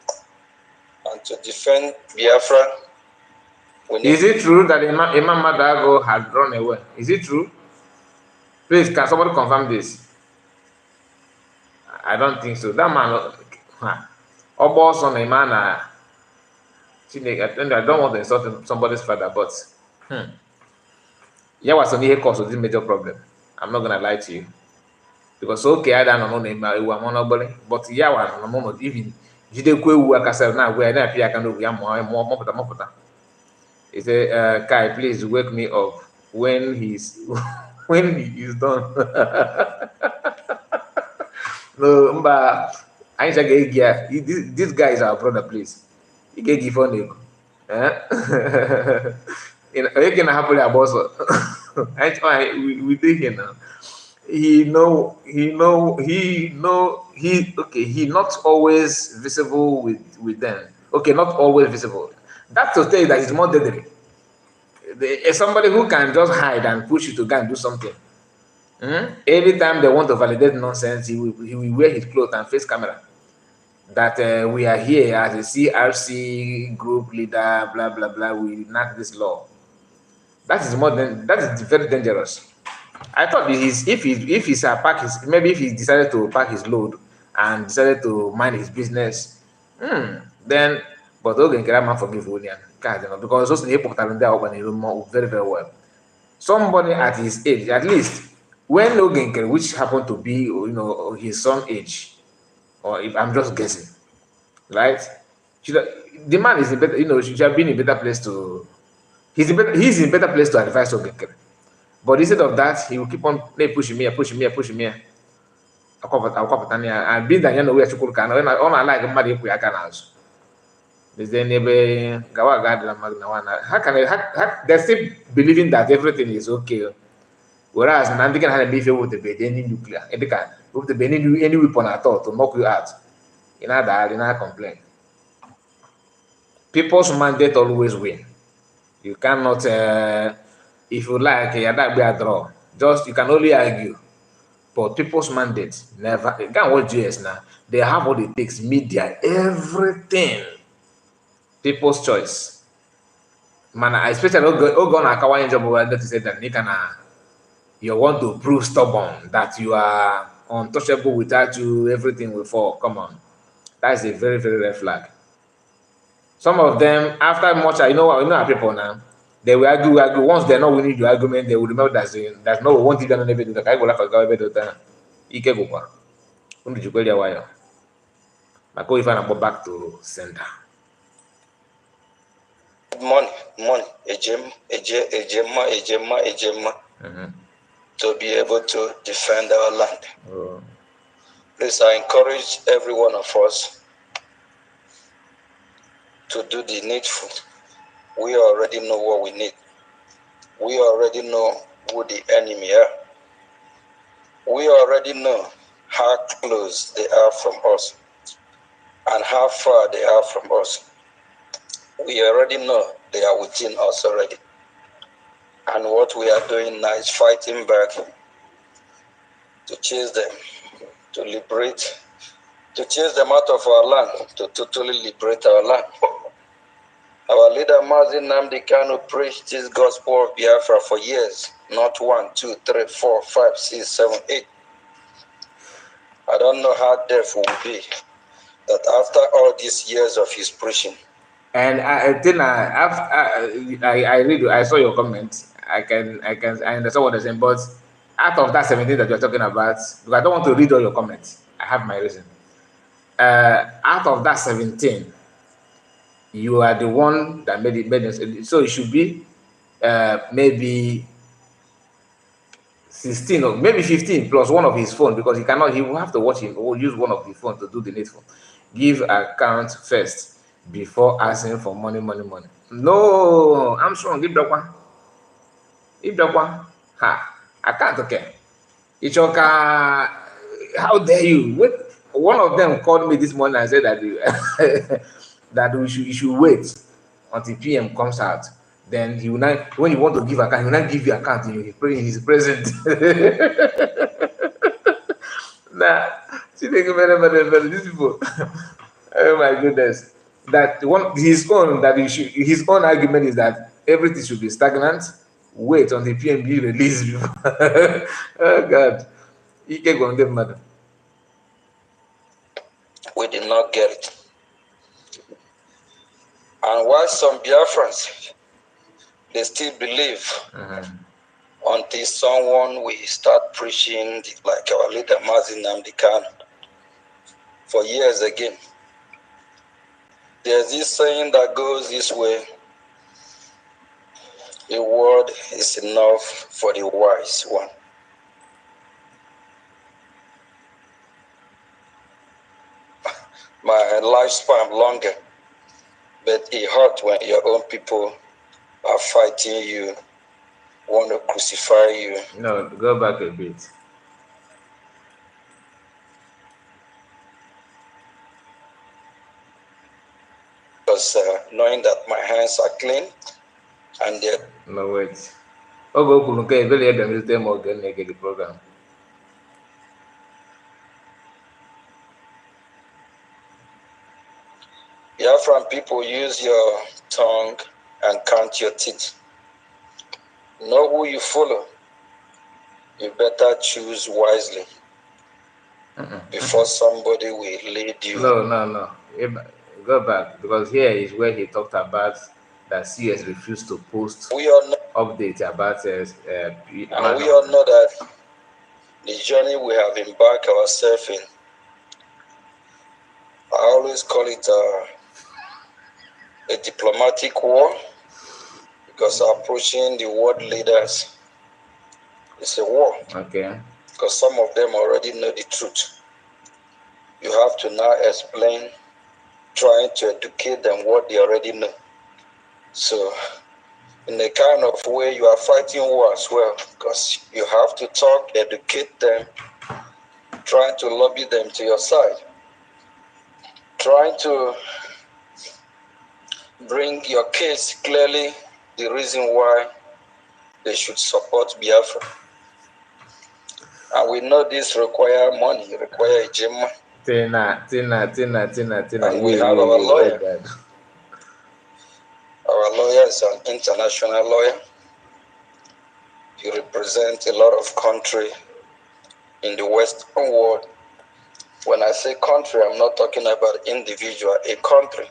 And to defend Biafra, is it true that Imam Madago had run away? Is it true? Please, can somebody confirm this? I don't think so. That man, almost on a man. I don't want to insult somebody's father, but yeah, was on here cause of this major problem. I'm not gonna lie to you. Because okay, I don't know, but yeah, one even Jidekwe work as now where I appear can do he said, Kai, please wake me up when he's when he is done. No, but I ain't this guy is our brother, please. He can give on you. You can happily about we do here now. He not always visible with them. Okay, not always visible. That's to tell you that he's more deadly. Somebody who can just hide and push you to go and do something. Every time they want to validate nonsense, he will wear his clothes and face camera. That we are here as a CRC group leader, blah blah blah. We enact this law. That is very dangerous. I thought if he decided to pack his load and decided to mind his business, then but okay, man forgive William because those people very very well. Somebody at his age, at least when Logan, which happened to be his son age, or if I'm just guessing, right? The man is in better, should have been in a better place to. He's in better place to advise Logan. But instead of that, he will keep on pushing me. And being that we are on like How can they're still believing that everything is okay? Whereas Nandi can have beef with any nuclear, and they can with any weapon at all to knock you out. You know that, you know, complain. People's mandate always win. You cannot, if you like, that be a draw. Just you can only argue, but people's mandate never. You can't watch GS now. They have what it takes, media, everything. People's choice. Man, especially Ogon Akawa job where to say that you want to prove stubborn that you are untouchable without you, everything will fall. Come on. That's a very, very red flag. Some of them, after much, you know how people now, they will argue. Once they're not winning your argument, they will remember that's no one thing that never do that. I go laugh at God, Ike go kwa. Undu jukweli ya wayo. Mako if I go back to center. Money, ejema, to be able to defend our land. Oh. Please, I encourage every one of us to do the needful. We already know what we need. We already know who the enemy are. We already know how close they are from us and how far they are from us. We already know they are within us already. And what we are doing now is fighting back to chase them, to liberate, to chase them out of our land, to totally liberate our land. Our leader Ngozi Nnamdi Kanu preached this gospel of Biafra for years, not 1, 2, 3, 4, 5, 6, 7, 8. I don't know how deaf we will be that after all these years of his preaching. And I saw your comment. I understand what you're saying, but out of that 17 that you're talking about, because I don't want to read all your comments. I have my reason. Out of that 17, you are the one that made it. So it should be maybe 16 or maybe 15 plus one of his phone, because he will have to watch him or use one of the phone to do the needful. Give account first before asking for money. No, I'm strong. Give that one. Ha, I can't okay. Ichoka, how dare you? Wait, one of them called me this morning and said that that you should wait until PM comes out. Then he will not, when you want to give account, he will not give you account in his present. Nah, see, these people. Oh my goodness. That one, his own argument is that everything should be stagnant. Wait until PMB release you. Oh God. He can't go on them, madam. We did not get it. And while some Biafrans, they still believe until someone will start preaching like our leader Ngozi Nnamdi Kanu for years again. There's this saying that goes this way: a word is enough for the wise one. My lifespan longer, but it hurts when your own people are fighting you, want to crucify you. No, go back a bit. Because knowing that my hands are clean and they're... No, wait. Ogo Kulunke, very Adam them again, the program. Biafran people, use your tongue and count your teeth. Know who you follow. You better choose wisely before somebody will lead you. No. Go back, because here is where he talked about that CS refused to post updates about and we all know that the journey we have embarked ourselves in, I always call it a diplomatic war, because approaching the world leaders is a war. Okay. Because some of them already know the truth. You have to now explain, trying to educate them what they already know. So in a kind of way, you are fighting war as well, because you have to talk, educate them, trying to lobby them to your side, trying to bring your case clearly, the reason why they should support Biafra. And we know this require money, require a gym. Tina. And we have our lawyer. Our lawyer is an international lawyer. He represents a lot of country in the Western world. When I say country, I'm not talking about individual, a country.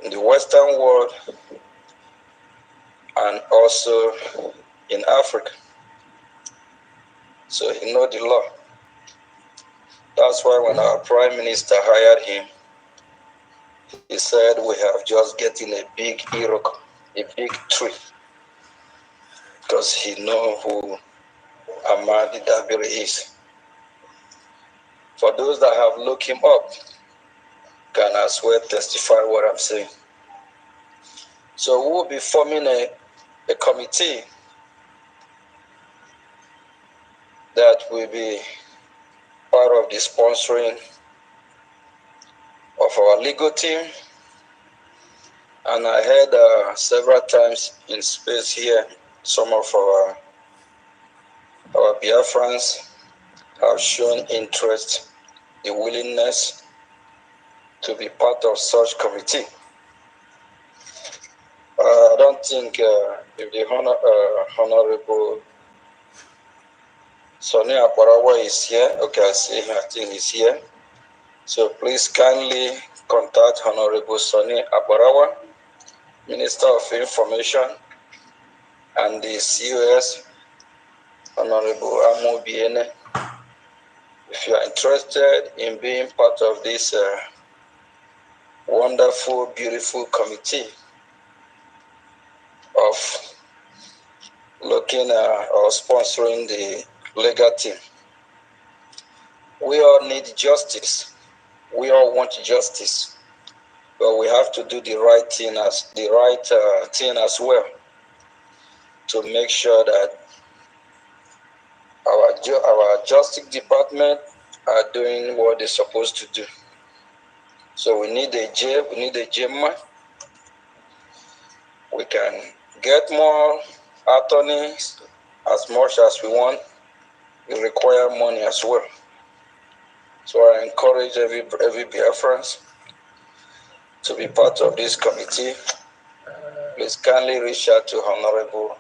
In the Western world and also in Africa. So he knows the law. That's why when our Prime Minister hired him, he said we have just getting a big Iroko, a big tree. Because he knows who Ahmadi Dabiri is. For those that have looked him up, can as well testify what I'm saying. So we'll be forming a committee that will be part of the sponsoring of our legal team. And I heard several times in space here, some of our Biafrans have shown interest, the willingness to be part of such committee. I don't think if the Honorable Sonny Aparawa is here, okay, I see him, I think he's here. So please kindly contact Honorable Sonny Aparawa, Minister of Information, and the COS, Honorable Amo Biene. If you are interested in being part of this wonderful, beautiful committee of looking or sponsoring the legal team. We all need justice. We all want justice, but we have to do the right thing as well to make sure that our justice department are doing what they're supposed to do. So we need a jail, we need a GEMA. We can get more attorneys as much as we want. We require money as well. So I encourage every Biafran to be part of this committee. Please kindly reach out to Honorable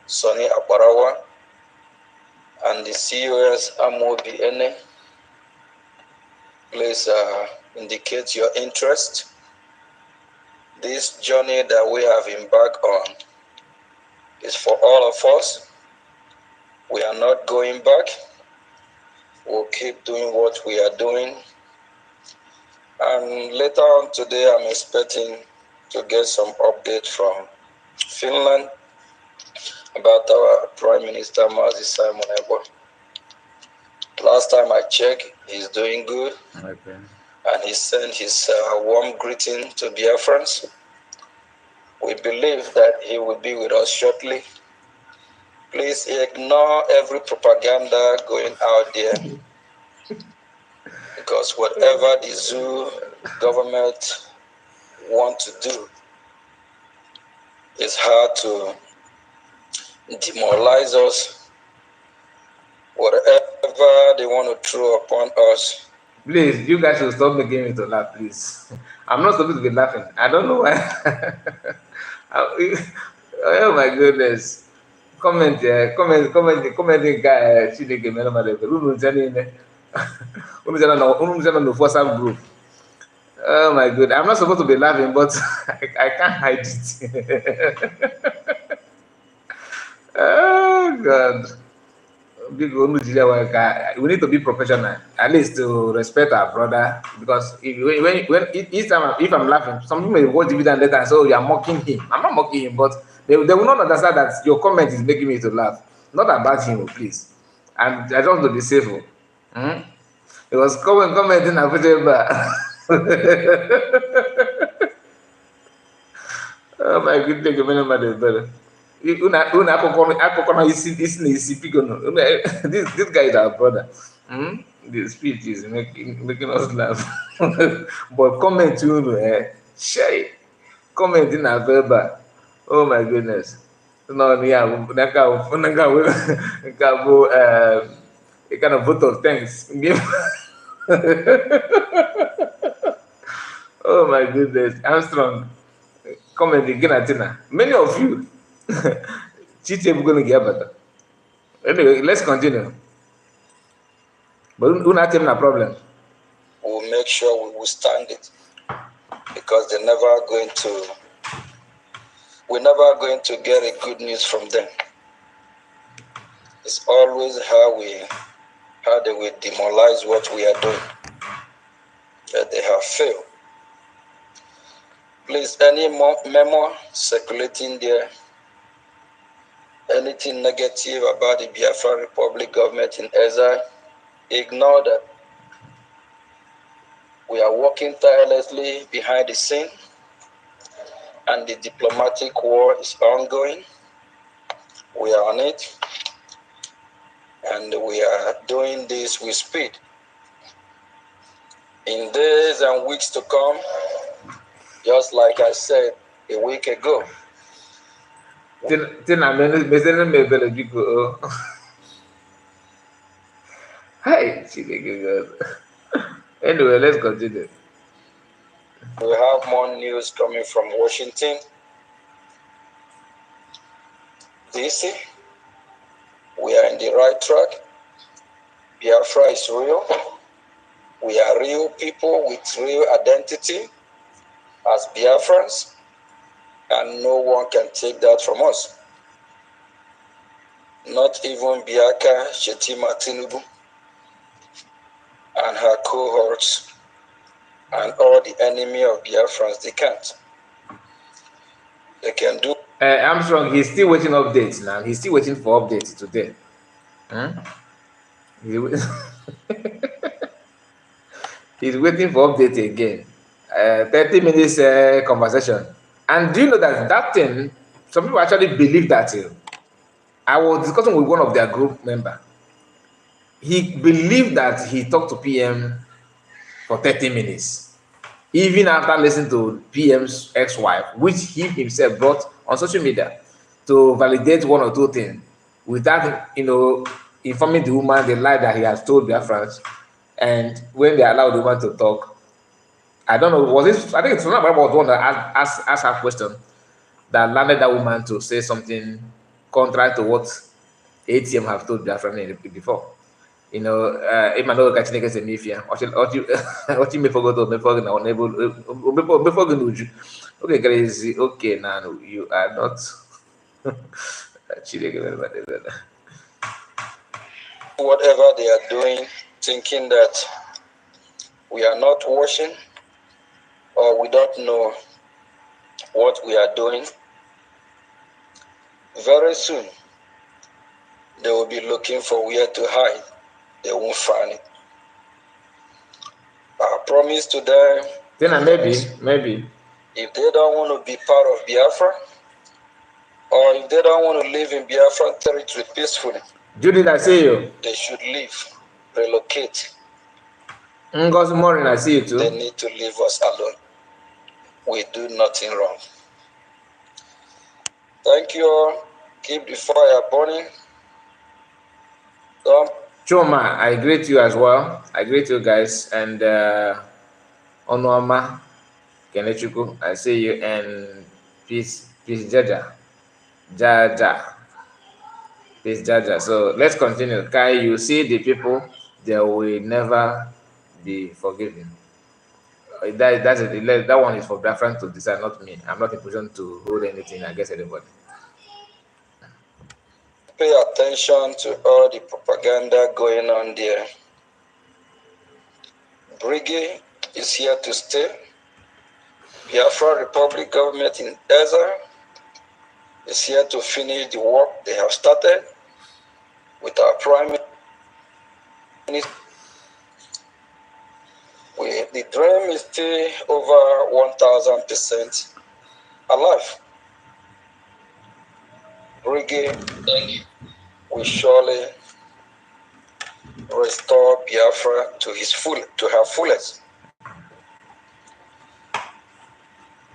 Sonny Aparawa and the COS Amobi Ene. Please indicate your interest. This journey that we have embarked on is for all of us. We are not going back. We'll keep doing what we are doing. And later on today, I'm expecting to get some update from Finland about our Prime Minister, Ngozi Simon Ebo. Last time I checked, he's doing good. Okay. And he sent his warm greeting to Biafrans. We believe that he will be with us shortly. Please ignore every propaganda going out there, because whatever the zoo government want to do is hard to demoralize us. Whatever they want to throw upon us. Please, you guys should stop making me to laugh, please. I'm not supposed to be laughing. I don't know why. Oh my goodness. Commenting guy, she didn't get me. No WhatsApp group. Oh my god, I'm not supposed to be laughing, but I can't hide it. Oh god. We need to be professional, at least to respect our brother. Because each time if I'm laughing, some people may watch the video and later and say, "Oh, you are mocking him." I'm not mocking him, but they will not understand that your comment is making me to laugh, not about him, please. And I just want to be safe. It was commenting about. Oh my goodness, better. Una akụkọ na isi na isi pigo no. This guy is our brother. Hmm? The speech is making us laugh. But comment unu share it. Comment in our verbal. Oh my goodness. No, yeah, that go a kind of vote of thanks. Oh my goodness, Armstrong. Comment again, Atina. Many of you. Chiche going to get better. Anyway, let's continue. But who not having a problem? We'll make sure we will stand it, because we're never going to get a good news from them. It's always how they will demoralize what we are doing, that they have failed. Please, any more memo circulating there, anything negative about the Biafra Republic government in exile, ignore that. We are working tirelessly behind the scene, and the diplomatic war is ongoing. We are on it, and we are doing this with speed. In days and weeks to come, just like I said a week ago, Hi, anyway, let's continue. we have more news coming from Washington, D.C. We are in the right track. Biafra is real. We are real people with real identity as Biafrans, and no one can take that from us. Not even Biaka Shetima Tinubu and her cohorts and all the enemy of Biafrans. They can't. They can do. Armstrong, he's still waiting updates now. He's still waiting for updates today. He's waiting for update again. 30 minutes conversation. And do you know that thing, some people actually believe that thing. I was discussing with one of their group member. He believed that he talked to PM for 30 minutes. Even after listening to PM's ex-wife, which he himself brought on social media to validate one or two things without, informing the woman the lie that he has told their friends. And when they allowed the woman to talk, I don't know, I think it's not about the one that asked her question that landed that woman to say something contrary to what ATM have told their friend before. If I know catching against a mafia, what you may forget or before okay, crazy. Okay, now you are not. Whatever they are doing, thinking that we are not watching or we don't know what we are doing. Very soon, they will be looking for where to hide. They won't find it. I promise to them. Then maybe. If they don't want to be part of Biafra, or if they don't want to live in Biafra territory peacefully, Judith, I see you. They should leave, relocate. Ngozi morning, I see you too. They need to leave us alone. We do nothing wrong. Thank you all. Keep the fire burning. Choma, I greet you as well. I greet you guys. And Onuoma, Kenechuku, I see you. And peace, Jaja. Peace, Jaja. So let's continue. Kai, you see the people, they will never be forgiven. That one is for Biafran to decide, not me. I'm not in position to hold anything against anybody. Pay attention to all the propaganda going on there. Brigade is here to stay. Biafra Republic government in exile is here to finish the work they have started with our Prime Minister. The dream is still over 1,000% alive. Brigade will surely restore Biafra to her fullest.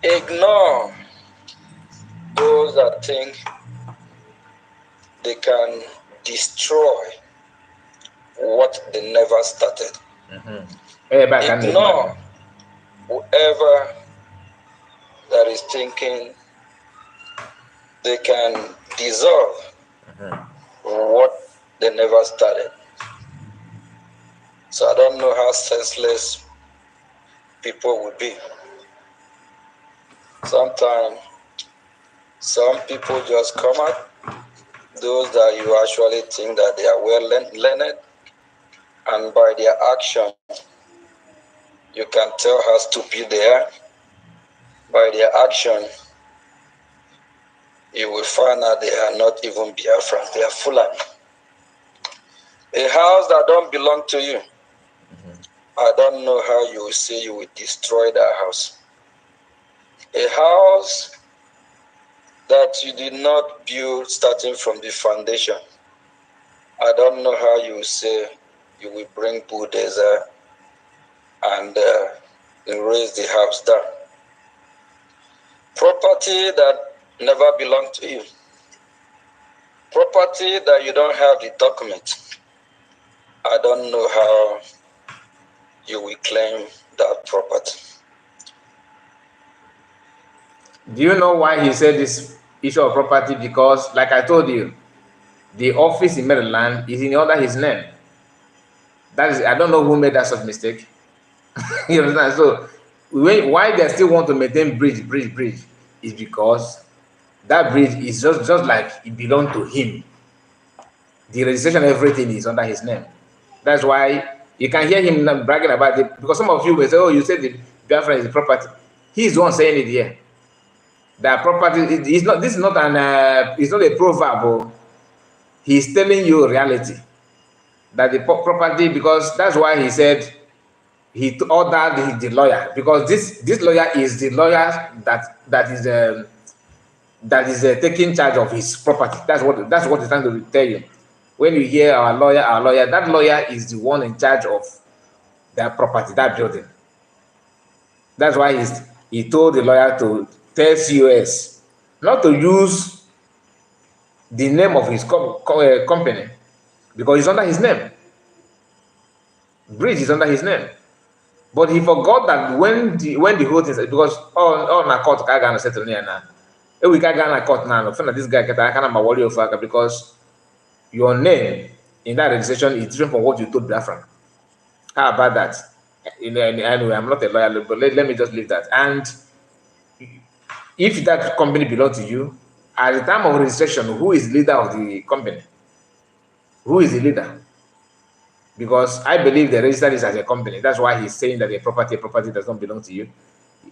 Ignore those that think they can destroy what they never started. Ignore whoever that is thinking they can dissolve what they never started. So I don't know how senseless people will be. Sometimes some people just come out, those that you actually think that they are well learned, and by their action, you can tell how stupid they are. By their action, you will find out they are not even Biafran, they are Fulani. A house that don't belong to you, I don't know how you will say you will destroy that house. A house that you did not build starting from the foundation, I don't know how you will say you will bring bulldozer and raise the house down. Property that never belonged to you. Property that you don't have the document. I don't know how you will claim that property. Do you know why he said this issue of property? Because, like I told you, the office in Maryland is under his name. That is, I don't know who made that sort of mistake. You understand? So, why they still want to maintain bridge is because that bridge is just like it belonged to him. The registration, everything is under his name. That's why you can hear him bragging about it. Because some of you will say, "Oh, you said the Biafra is the property." He's the one saying it here. That property is not. This is not an. It's not a proverb. Oh. He's telling you reality. That the property, because that's why he said he ordered the lawyer, because this lawyer is the lawyer that is taking charge of his property. That's what he's trying to tell you. When you hear our lawyer, that lawyer is the one in charge of that property, that building. That's why he told the lawyer to tell COS not to use the name of his company, because it's under his name. Bridge is under his name. But he forgot that when the whole thing, because all na court ka ga settle near now. We can go na court now. This guy can worry of because your name in that registration is different from what you told Biafran. How about that? Anyway, I'm not a lawyer, but let me just leave that. And if that company belongs to you, at the time of registration, who is leader of the company? Who is the leader? Because I believe they registered this as a company. That's why he's saying that a property does not belong to you.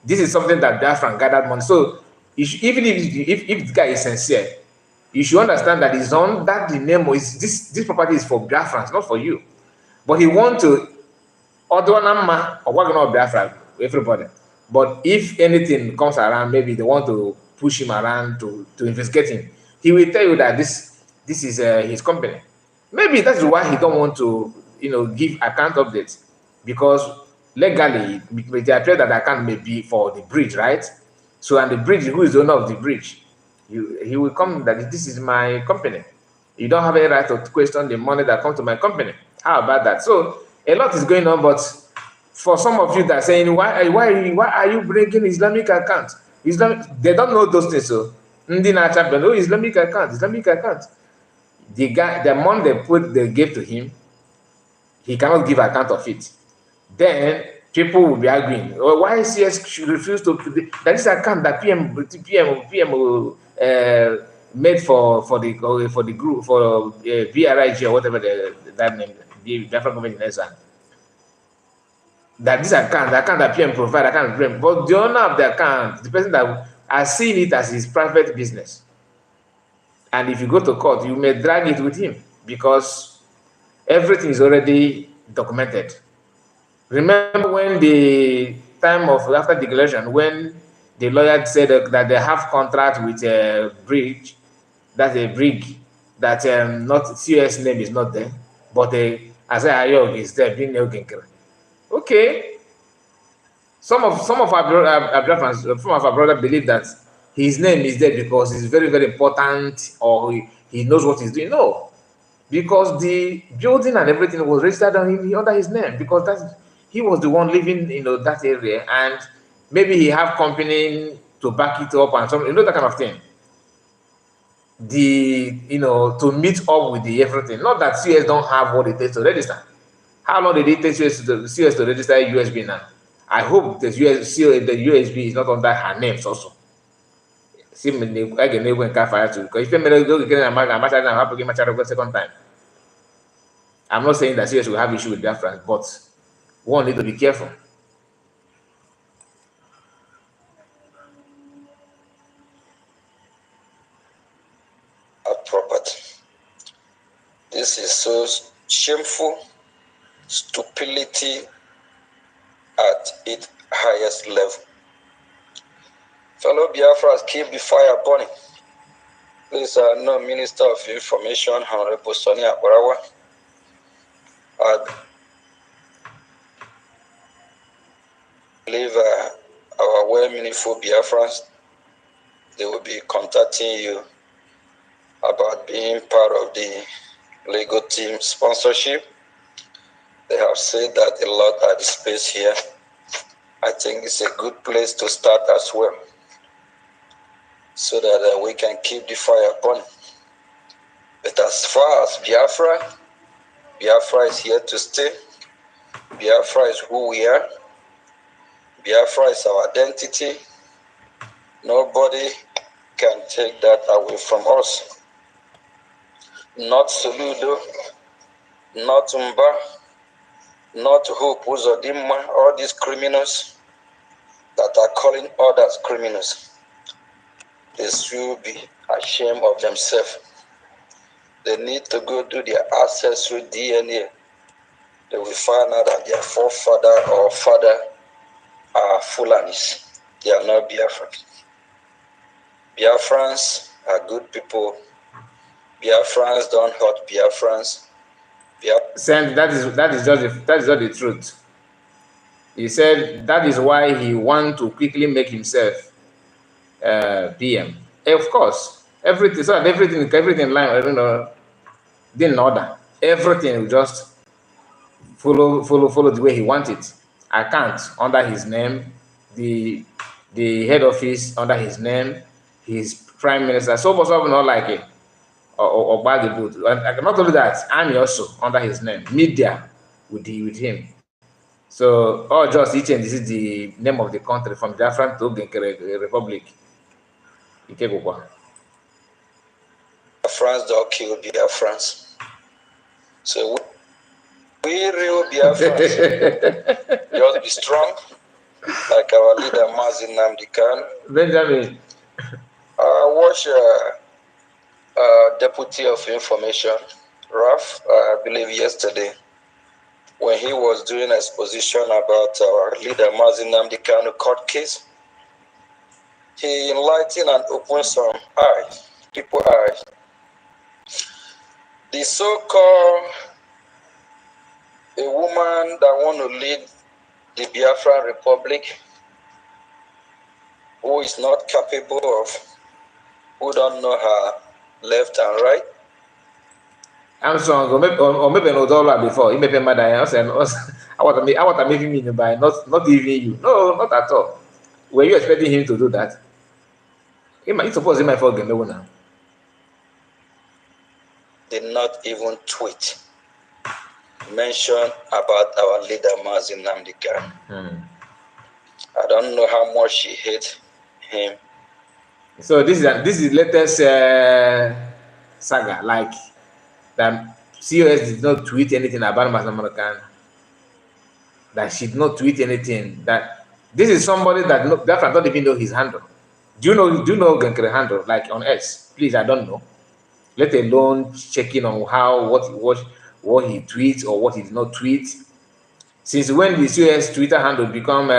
This is something that Biafran gathered money. So even if the guy is sincere, you should understand that it's on that the name is this property is for Biafrans, not for you. But he wants to order number or work on Biafran, everybody. But if anything comes around, maybe they want to push him around to investigate him, he will tell you that this is his company. Maybe that's why he don't want to give account updates, because legally it appears that the account may be for the bridge, right? So, and the bridge, who is the owner of the bridge? He will come that this is my company. You don't have any right to question the money that comes to my company. How about that? So a lot is going on, but for some of you that are saying, why are you bringing Islamic account? They don't know those things. So Islamic account. The guy, the money they gave to him, he cannot give account of it. Then people will be arguing, why CS should refuse to? That is account that PM made for the group for BRIG or whatever that name, the different government in Ezra. That this account that PM provide, account PM, but the owner of the account, the person that has seen it as his private business. And if you go to court, you may drag it with him because everything is already documented. Remember when the time of after declaration, when the lawyer said that they have contract with a bridge, that's a brig, that not COS name is not there, but as Ayog is there being Oginkere. Okay, some of our brothers, some of our brother believe that his name is there because he's very very important or he knows what he's doing. No, because the building and everything was registered under his name because he was the one living that area, and maybe he have company to back it up and some that kind of thing. To meet up with the everything. Not that CS don't have what it takes to register. How long did it take CS to register USB now? I hope the USB is not under her names also. See, I can never fire too. Because if you go get a second time. I'm not saying that CS will have issue with Biafra, but one need to be careful. Property. This is so shameful, stupidity at its highest level. Fellow Biafras, keep the fire burning. Please, no Minister of Information, Honorable Sonia Orawa. I believe our well-meaningful Biafrans, they will be contacting you about being part of the Lego team sponsorship. They have said that a lot at the space here. I think it's a good place to start as well, so that we can keep the fire burning. But as far as Biafra is here to stay. Biafra is who we are. Biafra is our identity. Nobody can take that away from us. Not Soludo, not Umba, not Hope Uzodimma, all these criminals that are calling others criminals. They should be ashamed of themselves. They need to go do their ancestry DNA. They will find out that their forefather or father are Fulanis. They are not Biafrans. Biafrans are good people. Biafrans don't hurt Biafrans. Send that is just the truth. He said that is why he want to quickly make himself PM. Of course, everything so that everything in line. I don't know, didn't order. Everything will just follow the way he wants it. Account under his name, the head office under his name, his prime minister. So not like it. Or bag the boot. And not only that, army also under his name. Media with him. So, just each and this is the name of the country from Biafran to Republic. France don't kill Biafrans. So we real Biafrans just be strong, like our leader Mazin Namdekan. Benjamin. I watched Deputy of Information, Raf, I believe yesterday, when he was doing exposition about our leader Mazin Namdekan court case. He enlightened and opened some people's eyes. The so-called a woman that want to lead the Biafran Republic, who is not capable of, who don't know her left and right. I'm strong, or maybe no dollar before. You may pay my diets and I want to make him by not even you. No, not at all. Were you expecting him to do that? He suppose he might forget no now. Did not even tweet mention about our leader Mazin Namdekan. I don't know how much she hates him. So this is latest saga, like that COS did not tweet anything about Mazin Namdekan. That she did not tweet anything. That this is somebody that I don't even know his handle. Do you know Genkere handle like on X? Please, I don't know. Let alone checking on what he tweets or what he did not tweet. Since when the COS Twitter handle become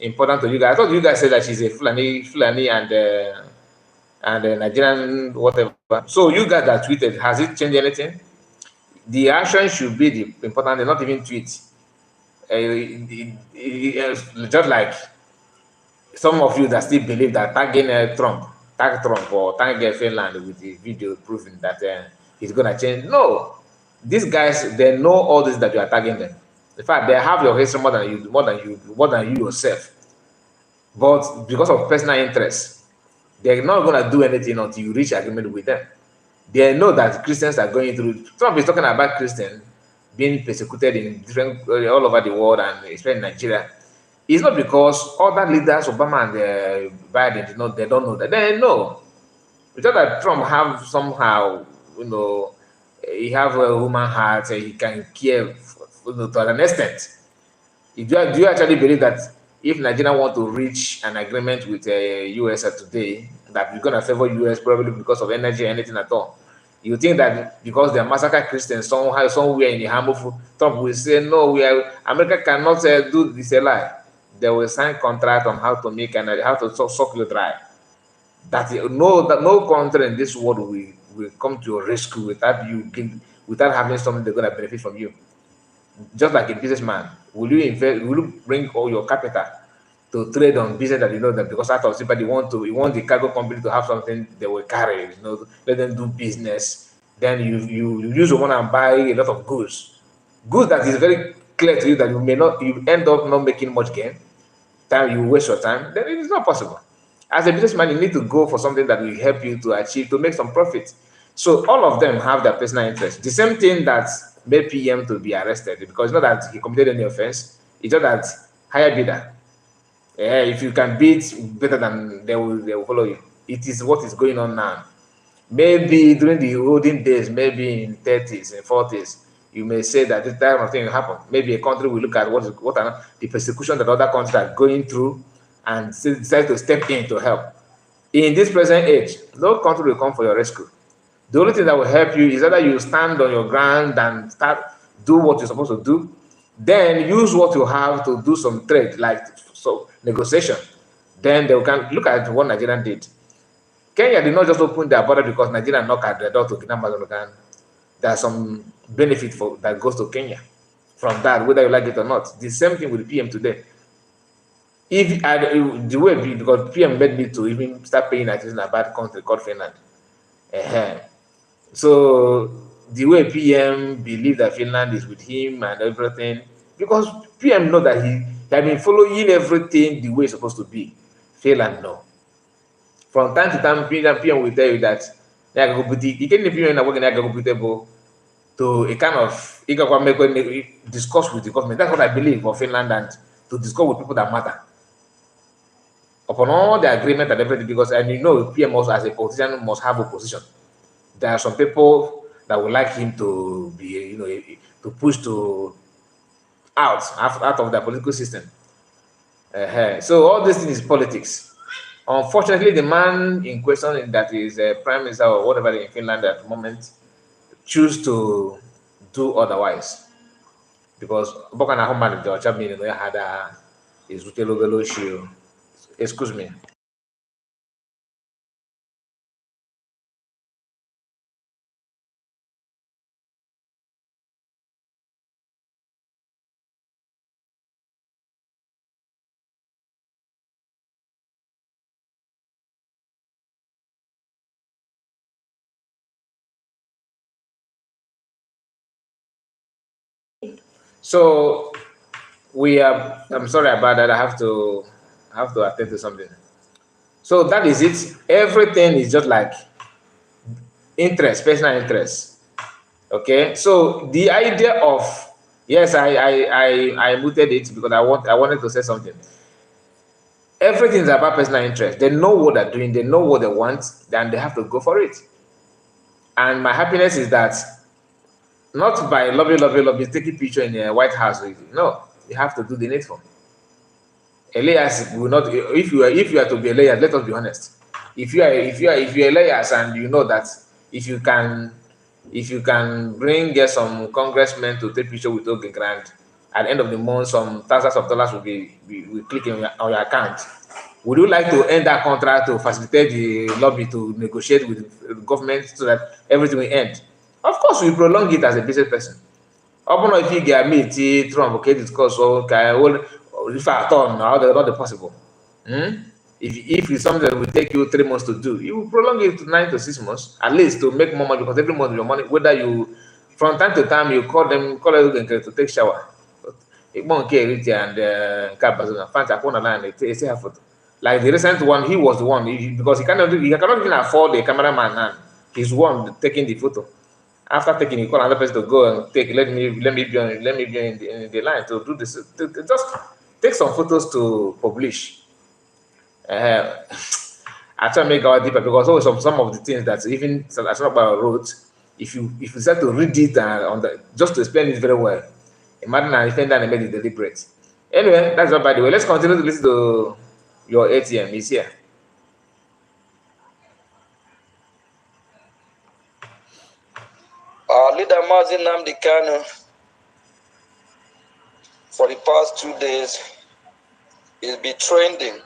important to you guys? I thought you guys said that she's a Fulani and Nigerian whatever. So you guys that tweeted, has it changed anything? The action should be the important thing, not even tweet. Just like some of you that still believe that tagging tag Trump or tagging Finland with the video proving that he's gonna change. No, these guys, they know all this that you are tagging them. In fact, they have your history more than you yourself. But because of personal interest, they're not gonna do anything until you reach agreement with them. They know that Christians are going through. Trump is talking about Christians being persecuted in different all over the world and especially in Nigeria. It's not because other leaders, Obama and Biden, they don't know that. They know. It's just that Trump have somehow, he have a human heart and he can care, to an extent. Do you actually believe that if Nigeria want to reach an agreement with the US today, that we're going to favor US probably because of energy or anything at all? You think that because they massacre Christians somewhere in the harmful, Trump will say, no, America cannot do this a lie. They will sign contract on how to make and how to suck you dry. That no country in this world will come to your rescue without having something they're going to benefit from you. Just like a businessman, will you bring all your capital to trade on business that you know that because out of sympathy you want the cargo company to have something they will carry, let them do business. Then you use your money and buy a lot of goods that is very clear to you that you end up not making much gain. You waste your time, then it is not possible. As a businessman, you need to go for something that will help you to make some profit. So all of them have their personal interest. The same thing that made PM to be arrested, because it's not that he committed any offense, it's just that higher bidder. If you can bid better than they will follow you. It is what is going on now. Maybe during the olden days, maybe in 30s and 40s, you may say that this type of thing will happen. Maybe a country will look at what are the persecution that other countries are going through and decide to step in to help. In this present age, no country will come for your rescue. The only thing that will help you is either you stand on your ground and do what you're supposed to do, then use what you have to do some trade, like negotiation. Then they can look at what Nigeria did. Kenya did not just open their border because Nigeria knocked at the door to kidnap Mazulukan. There's some benefit that goes to Kenya from that, whether you like it or not. The same thing with the PM today. Because PM made me to even start paying attention to a bad country called Finland. So the way PM believed that Finland is with him and everything, because PM know that he had been following everything the way it's supposed to be. Finland no. From time to time, PM will tell you that he can't to a kind of discuss with the government. That's what I believe for Finland, and to discuss with people that matter. Upon all the agreement and everything, because PM also as a politician must have a position. There are some people that would like him to be, to push out of the political system. So all this thing is politics. Unfortunately, the man in question that is prime minister or whatever in Finland at the moment choose to do otherwise, because Homeland excuse me. So I'm sorry about that. I have to attend to something. So that is it. Everything is just like interest, personal interest. Okay. So the idea of, yes, I muted it because I wanted to say something. Everything is about personal interest. They know what they're doing, they know what they want, and they have to go for it. And my happiness is that not by lobby, taking picture in the White House. No, you have to do the needful. Elias will not. If you are to be Elias, let us be honest. If you're Elias and you know that if you can bring some congressmen to take picture with Oge Grand at the end of the month, some thousands of dollars will click on your account. Would you like to end that contract to facilitate the lobby to negotiate with the government so that everything will end? Of course, we prolong it as a business person. Open if you get me, Trump, okay, discuss, okay, well, if I thought now, they're not possible. If it's something that will take you 3 months to do, you will prolong it to 9 to 6 months, at least to make more money, because every month your money, whether you, from time to time, you call them to take shower. And they say have photo. Like the recent one, he was the one, because he cannot even afford a cameraman, and he's the one taking the photo. After taking, he call another person to go and take. Let me be in the line to do this. To just take some photos to publish. Uh, I try to make our deeper, because also some of the things that even as about wrote, if you start to read it on the, just to explain it very well, imagine an defender and made it deliberate. Anyway, that's all by the way. Let's continue to listen to your ATM. He's here. Our leader Mazi Nnamdi Kanu, for the past 2 days, is be trending.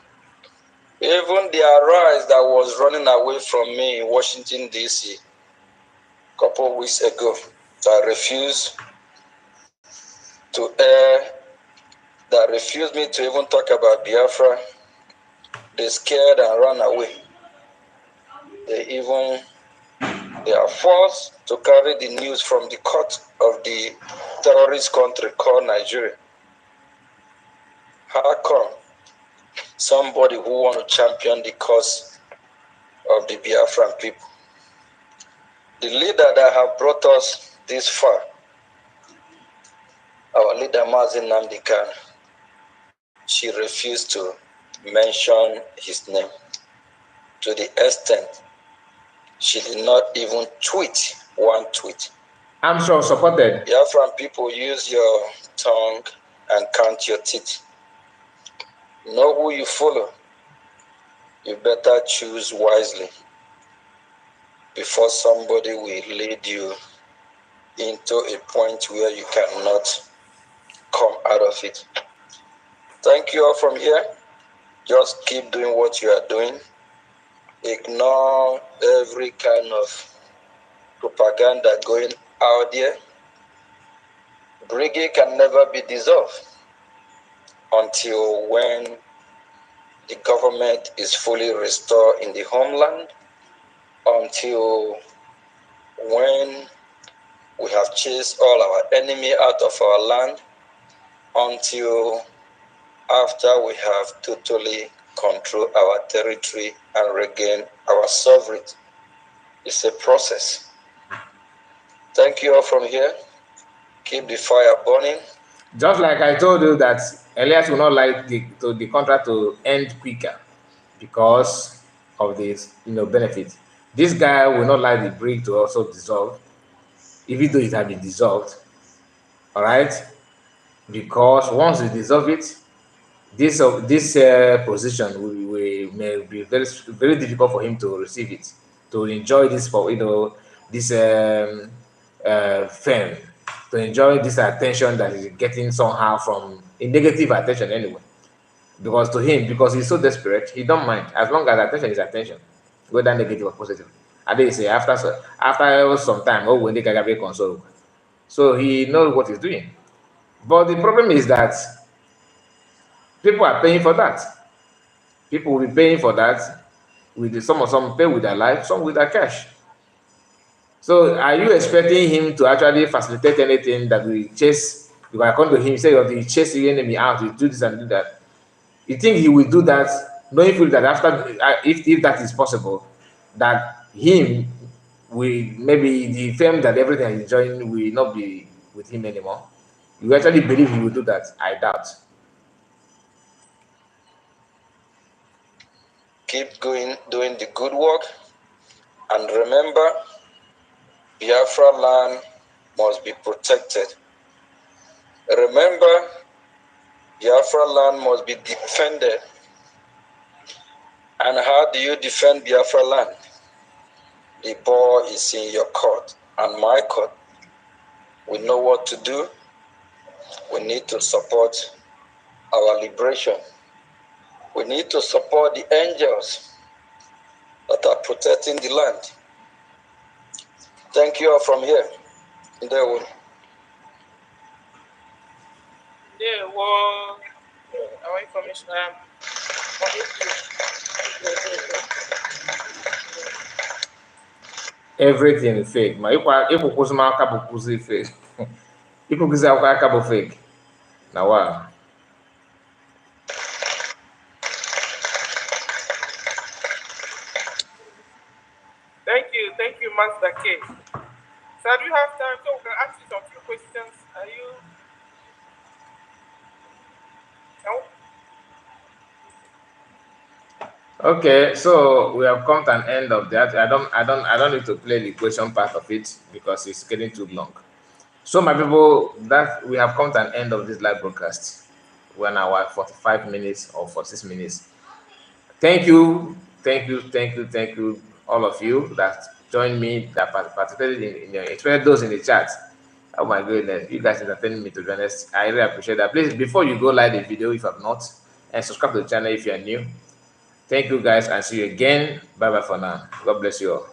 Even the arise that was running away from me in Washington, D.C. a couple of weeks ago, that refused to air, that refused me to even talk about Biafra, they scared and ran away. They are forced to carry the news from the court of the terrorist country called Nigeria. How come somebody who want to champion the cause of the Biafran people, the leader that have brought us this far, our leader Mazi Nnamdi Kanu, she refused to mention his name, to the extent she did not even tweet one tweet. I'm sure supported. Biafran people, use your tongue and count your teeth. Know who you follow. You better choose wisely before somebody will lead you into a point where you cannot come out of it. Thank you all from here. Just keep doing what you are doing. Ignore every kind of propaganda going out there. Brigade can never be dissolved until when the government is fully restored in the homeland, until when we have chased all our enemy out of our land, until after we have totally controlled our territory and regain our sovereignty. It's a process. Thank you all from here. Keep the fire burning. Just like I told you that Elias will not like the contract to end quicker because of this benefit. This guy will not like the brick to also dissolve, even though it has been dissolved. All right, because once you dissolve it, this position may be very very difficult for him to receive it, to enjoy this for this fame, to enjoy this attention that he's getting somehow from a negative attention anyway. Because to him, because he's so desperate, he don't mind as long as attention is attention, whether negative or positive. And they say after some time, when they can be console, so he knows what he's doing. But the problem is that people are paying for that. People will be paying for that with some pay with their life, some with their cash. So are you expecting him to actually facilitate anything that will chase? Because according to him, he said you chase the enemy out, you do this and do that. You think he will do that, knowing fully that after, if that is possible, that him will, maybe the fame that everything is enjoying will not be with him anymore? You actually believe he will do that? I doubt. Keep going, doing the good work, and remember, Biafra land must be protected. Remember, Biafra land must be defended. And how do you defend Biafra land? The ball is in your court and my court. We know what to do. We need to support our liberation. We need to support the angels that are protecting the land. Thank you all from here. There. Yeah, well, our information. Everything fake. Ma ịkwụ kwụsị m aka bụ kwụsị fake. Ịkwụsị akwa aka bụ fake. Na wa. Thank you, Master K. So do you have time so we can ask you some few questions? Are you? No? Okay, so we have come to an end of that. I don't need to play the question part of it because it's getting too long. So my people, that we have come to an end of this live broadcast. 1 hour, 45 minutes or 46 minutes. Thank you, all of you that joined me, that participated especially those in the chat. Oh my goodness, you guys entertained me, to be honest. I really appreciate that. Please, before you go like the video, if you have not, and subscribe to the channel if you are new. Thank you guys, and see you again. Bye bye for now. God bless you all.